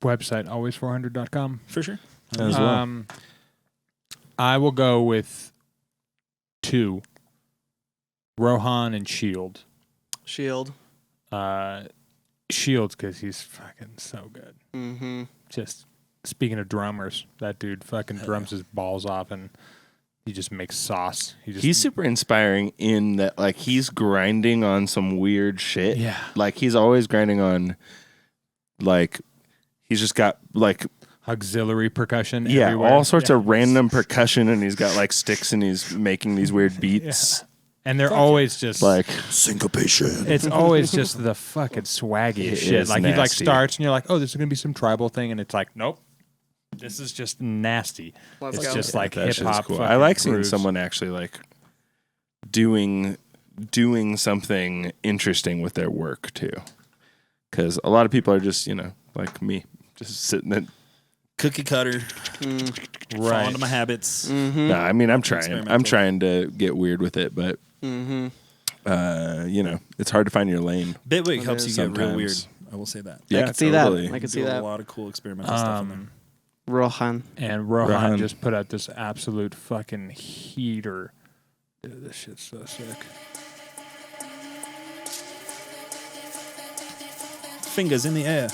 Speaker 3: website, always400.com.
Speaker 2: For sure.
Speaker 4: As well.
Speaker 3: I will go with 2. Rohan and Shield.
Speaker 1: Shield.
Speaker 3: Shields because he's fucking so good.
Speaker 1: Mm-hmm.
Speaker 3: Just speaking of drummers, that dude fucking drums his balls off and he just makes sauce.
Speaker 4: He's super inspiring in that, like, he's grinding on some weird shit.
Speaker 3: Yeah.
Speaker 4: Like, he's always grinding on, like, he's just got, like,
Speaker 3: auxiliary percussion.
Speaker 4: yeah,
Speaker 3: everywhere.
Speaker 4: all sorts of random percussion, and he's got, like, sticks, and he's making these weird beats.
Speaker 3: And they're always just
Speaker 4: Like,
Speaker 2: Syncopation.
Speaker 3: it's always just the fucking swaggiest
Speaker 4: It
Speaker 3: shit.
Speaker 4: is
Speaker 3: Like he like
Speaker 4: nasty.
Speaker 3: starts and you're like, oh, this is gonna be some tribal thing, and it's like, nope, this is just nasty.
Speaker 1: Let's
Speaker 3: It's
Speaker 1: go.
Speaker 3: just like
Speaker 4: that
Speaker 3: hip
Speaker 4: shit is
Speaker 3: hop.
Speaker 4: cool. I like seeing someone actually, like, doing something interesting with their work, too. Because a lot of people are just, you know, like me, just sitting at...
Speaker 2: Cookie cutter. Fall
Speaker 3: right.
Speaker 2: into my habits.
Speaker 4: Nah, I mean, I'm trying.
Speaker 2: Experimental.
Speaker 4: I'm trying to get weird with it, but you know, it's hard to find your lane.
Speaker 2: Bitwig helps you get real weird.
Speaker 4: Sometimes.
Speaker 2: I will say that.
Speaker 4: Yeah,
Speaker 1: I could see
Speaker 4: totally.
Speaker 1: that. I could see
Speaker 2: Do
Speaker 1: that.
Speaker 2: a lot of cool experimental stuff in there.
Speaker 1: Rohan.
Speaker 3: And Rohan
Speaker 4: Rohan.
Speaker 3: just put out this absolute fucking heater. Dude, this shit's so sick.
Speaker 2: Fingers in the air.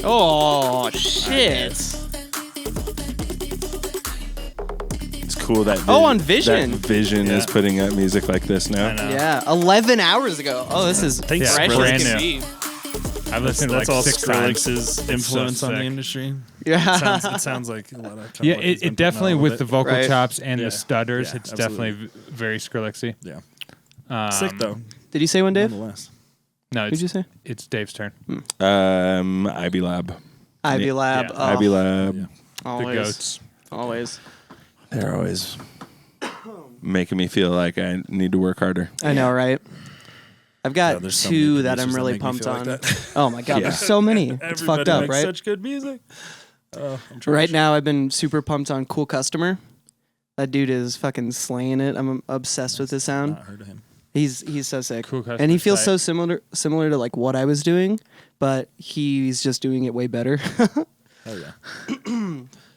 Speaker 1: Oh, shit.
Speaker 4: It's cool that
Speaker 1: On Vision.
Speaker 4: that Vision is
Speaker 2: Yeah.
Speaker 4: putting out music like this now.
Speaker 3: I know.
Speaker 1: Yeah, 11 hours ago. Oh, this is
Speaker 2: Thanks,
Speaker 1: fresh
Speaker 3: Skrillex.
Speaker 1: as can
Speaker 3: Brand
Speaker 1: be.
Speaker 3: I've listened
Speaker 2: That's
Speaker 3: to
Speaker 2: all
Speaker 3: like 6 times.
Speaker 2: Skrillex's influence on the
Speaker 3: sick.
Speaker 2: industry.
Speaker 1: Yeah.
Speaker 2: It sounds like a lot of.
Speaker 3: Yeah,
Speaker 2: what he's been
Speaker 3: it definitely
Speaker 2: putting out
Speaker 3: with
Speaker 2: of
Speaker 3: the
Speaker 2: it.
Speaker 3: vocal
Speaker 1: Right.
Speaker 3: chops and
Speaker 2: Yeah.
Speaker 3: the stutters,
Speaker 2: Yeah,
Speaker 3: it's
Speaker 2: absolutely.
Speaker 3: definitely very Skrillexy.
Speaker 2: Yeah. Sick though.
Speaker 1: Did you say one, Dave?
Speaker 2: Nonetheless.
Speaker 3: No,
Speaker 1: What'd you
Speaker 3: it's,
Speaker 1: say?
Speaker 3: it's Dave's turn.
Speaker 4: IB Lab.
Speaker 1: Ivy Lab.
Speaker 3: Yeah.
Speaker 1: Oh,
Speaker 4: IB Lab.
Speaker 2: Yeah.
Speaker 3: The
Speaker 1: always.
Speaker 3: goats.
Speaker 1: Always.
Speaker 4: They're always making me feel like I need to work harder.
Speaker 1: I know, right? I've
Speaker 2: Yeah,
Speaker 1: got
Speaker 2: there's so many
Speaker 1: 2 that
Speaker 2: producers
Speaker 1: I'm really
Speaker 2: make me
Speaker 1: pumped
Speaker 2: feel like
Speaker 1: on.
Speaker 2: that.
Speaker 1: Oh my god,
Speaker 4: Yeah.
Speaker 1: there's so many. It's
Speaker 2: Everybody
Speaker 1: fucked up,
Speaker 2: makes
Speaker 1: right?
Speaker 2: such good music. I'm trash.
Speaker 1: Right now, I've been super pumped on Cool Customer. That dude is fucking slaying it. I'm obsessed with his sound.
Speaker 2: Not heard of him.
Speaker 1: He's so sick,
Speaker 3: Cool
Speaker 1: and he
Speaker 3: Customer's
Speaker 1: feels
Speaker 3: tight.
Speaker 1: so similar to like what I was doing, but he's just doing it way better.
Speaker 2: Hell yeah.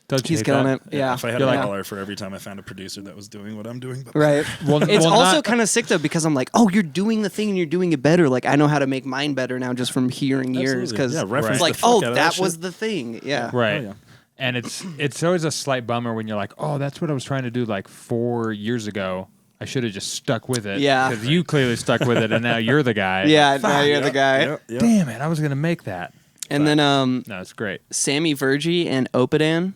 Speaker 3: Don't you
Speaker 1: He's
Speaker 3: hate
Speaker 1: killing
Speaker 3: that?
Speaker 1: it. Yeah,
Speaker 2: If I had
Speaker 3: You're
Speaker 2: a
Speaker 3: like-
Speaker 2: dollar for every time I found a producer that was doing what I'm doing, but
Speaker 1: right.
Speaker 3: Well,
Speaker 1: It's
Speaker 3: well,
Speaker 1: also
Speaker 3: not-
Speaker 1: kind of sick though because I'm like, oh, you're doing the thing and you're doing it better. Like I know how to make mine better now just from hearing yours
Speaker 2: Absolutely.
Speaker 1: because
Speaker 2: Yeah, reference
Speaker 1: it's
Speaker 2: the
Speaker 1: like,
Speaker 2: fuck
Speaker 1: oh,
Speaker 2: out of
Speaker 1: that
Speaker 2: that
Speaker 1: was
Speaker 2: shit.
Speaker 1: the thing. Yeah.
Speaker 3: right.
Speaker 2: Oh, yeah.
Speaker 3: And it's always a slight bummer when you're like, oh, that's what I was trying to do like 4 years ago. I should have just stuck with it.
Speaker 1: Yeah.
Speaker 3: Because you clearly stuck with it, and now you're the guy.
Speaker 1: Yeah, now you're the guy.
Speaker 2: Yep, yep.
Speaker 3: Damn it! I was gonna make that.
Speaker 1: And then
Speaker 3: No, it's great.
Speaker 1: Sammy Vergi and Opadan,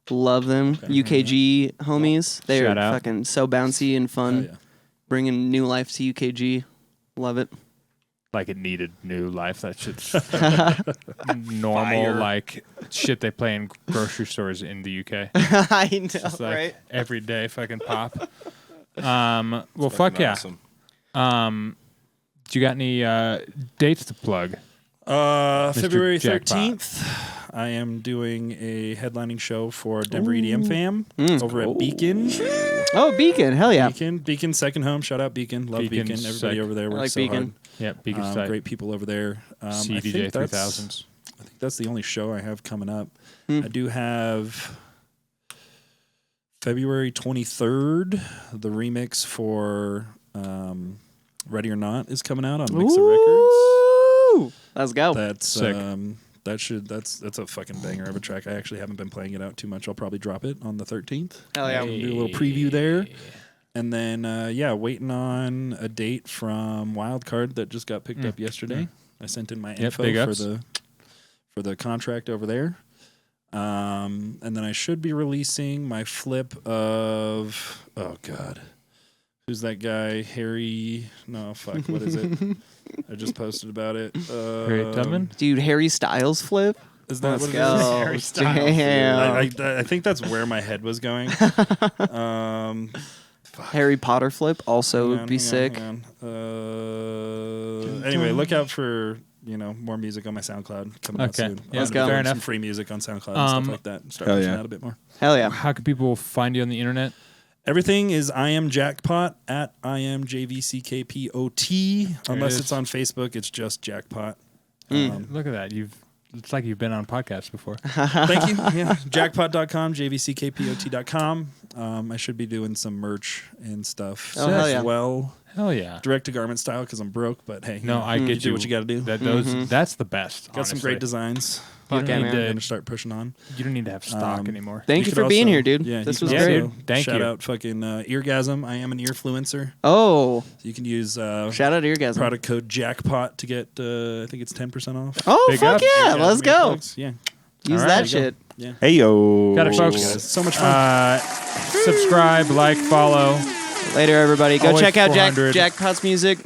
Speaker 1: love them. UKG homies. They're
Speaker 3: Shout out.
Speaker 1: fucking so bouncy and fun.
Speaker 2: Oh, yeah.
Speaker 1: Bringing new life to UKG. Love it.
Speaker 3: Like it needed new life. That shit's normal,
Speaker 1: Fire.
Speaker 3: like shit they play in grocery stores in the UK.
Speaker 1: I know,
Speaker 3: It's like
Speaker 1: right?
Speaker 3: every day fucking pop. Well, fuck yeah.
Speaker 4: Awesome.
Speaker 3: Do you got any dates to plug?
Speaker 2: February
Speaker 3: Jvckpot.
Speaker 2: 13th, I am doing a headlining show for Denver EDM Fam over at Beacon.
Speaker 1: Oh, Beacon. Hell yeah.
Speaker 2: Beacon, second home. Shout out Beacon. Love
Speaker 3: Beacon's
Speaker 2: Beacon. Everybody
Speaker 3: sick.
Speaker 2: over there
Speaker 1: I
Speaker 2: works
Speaker 1: like
Speaker 2: so
Speaker 1: Beacon.
Speaker 3: Yeah, Beacon's
Speaker 2: hard.
Speaker 3: tight.
Speaker 2: Great people over there. I
Speaker 3: CDJ
Speaker 2: think that's-
Speaker 3: 3000s.
Speaker 2: I think that's the only show I have coming up. I do have February 23rd, the remix for Ready or Not is coming out on Mixer Records.
Speaker 1: Let's go.
Speaker 2: That's
Speaker 3: Sick.
Speaker 2: that's a fucking banger of a track. I actually haven't been playing it out too much. I'll probably drop it on the 13th.
Speaker 1: Hell yeah.
Speaker 2: Do a little preview there. And then, waiting on a date from Wildcard that just got picked up yesterday. I sent in my info for the contract over there. And then I should be releasing my flip of, oh God, who's that guy? Harry? No, fuck, what is it? I just posted about it.
Speaker 3: Harry Tubman?
Speaker 1: Dude, Harry Styles flip?
Speaker 2: Is that
Speaker 1: Let's
Speaker 2: what
Speaker 1: go.
Speaker 3: Harry Styles.
Speaker 1: Damn.
Speaker 2: I think that's where my head was going.
Speaker 1: Harry Potter flip also would be sick.
Speaker 2: Hang on. Anyway, look out for more music on my SoundCloud coming out soon.
Speaker 3: Yeah,
Speaker 1: Let's go.
Speaker 3: Fair
Speaker 2: Some
Speaker 3: enough.
Speaker 2: free music on SoundCloud and stuff like that. And start
Speaker 4: Hell
Speaker 2: pushing
Speaker 4: yeah.
Speaker 2: out a bit more.
Speaker 1: Hell yeah.
Speaker 3: How can people find you on the internet?
Speaker 2: Everything is I am Jvckpot at I am Jvckpot. Unless it's on Facebook, it's just Jvckpot.
Speaker 3: Look at that. It's like you've been on podcasts before.
Speaker 2: Thank you. Yeah. Jvckpot.com, jvckpot.com. I should be doing some merch and stuff
Speaker 1: Oh, hell yeah.
Speaker 2: as well.
Speaker 3: Hell yeah.
Speaker 2: Direct to garment style because I'm broke, but hey,
Speaker 3: No, I get
Speaker 2: do
Speaker 3: you.
Speaker 2: what you got to do.
Speaker 3: That's the best.
Speaker 2: Got some great designs.
Speaker 3: You
Speaker 1: Fuck
Speaker 3: don't,
Speaker 1: yeah,
Speaker 3: need
Speaker 1: man.
Speaker 2: I'm
Speaker 3: to,
Speaker 2: gonna start pushing on.
Speaker 3: you don't need to have stock anymore.
Speaker 1: Thank you
Speaker 2: could
Speaker 1: for being
Speaker 2: also-
Speaker 1: here, dude.
Speaker 2: Yeah,
Speaker 1: This
Speaker 2: you
Speaker 1: was
Speaker 2: can
Speaker 1: great.
Speaker 2: also
Speaker 3: Thank
Speaker 2: shout
Speaker 3: you.
Speaker 2: out fucking Eargasm. I am an earfluencer.
Speaker 1: Oh,
Speaker 2: So you can use
Speaker 1: shout out to Eargasm.
Speaker 2: product code Jvckpot to get I think it's 10% off.
Speaker 1: Oh,
Speaker 3: Big
Speaker 1: fuck
Speaker 3: up.
Speaker 1: yeah.
Speaker 2: Eargasm
Speaker 1: Let's go.
Speaker 2: earplugs. Yeah.
Speaker 1: Use
Speaker 3: All right,
Speaker 1: that
Speaker 3: there you
Speaker 1: shit.
Speaker 2: Yeah.
Speaker 4: Hey yo.
Speaker 3: Got it, folks.
Speaker 2: Guys, so much fun.
Speaker 3: Subscribe, like, follow.
Speaker 1: Later, everybody. Go
Speaker 3: Always
Speaker 1: check out
Speaker 3: 400.
Speaker 1: Jvckpot's music.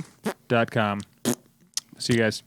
Speaker 3: .com. See you guys.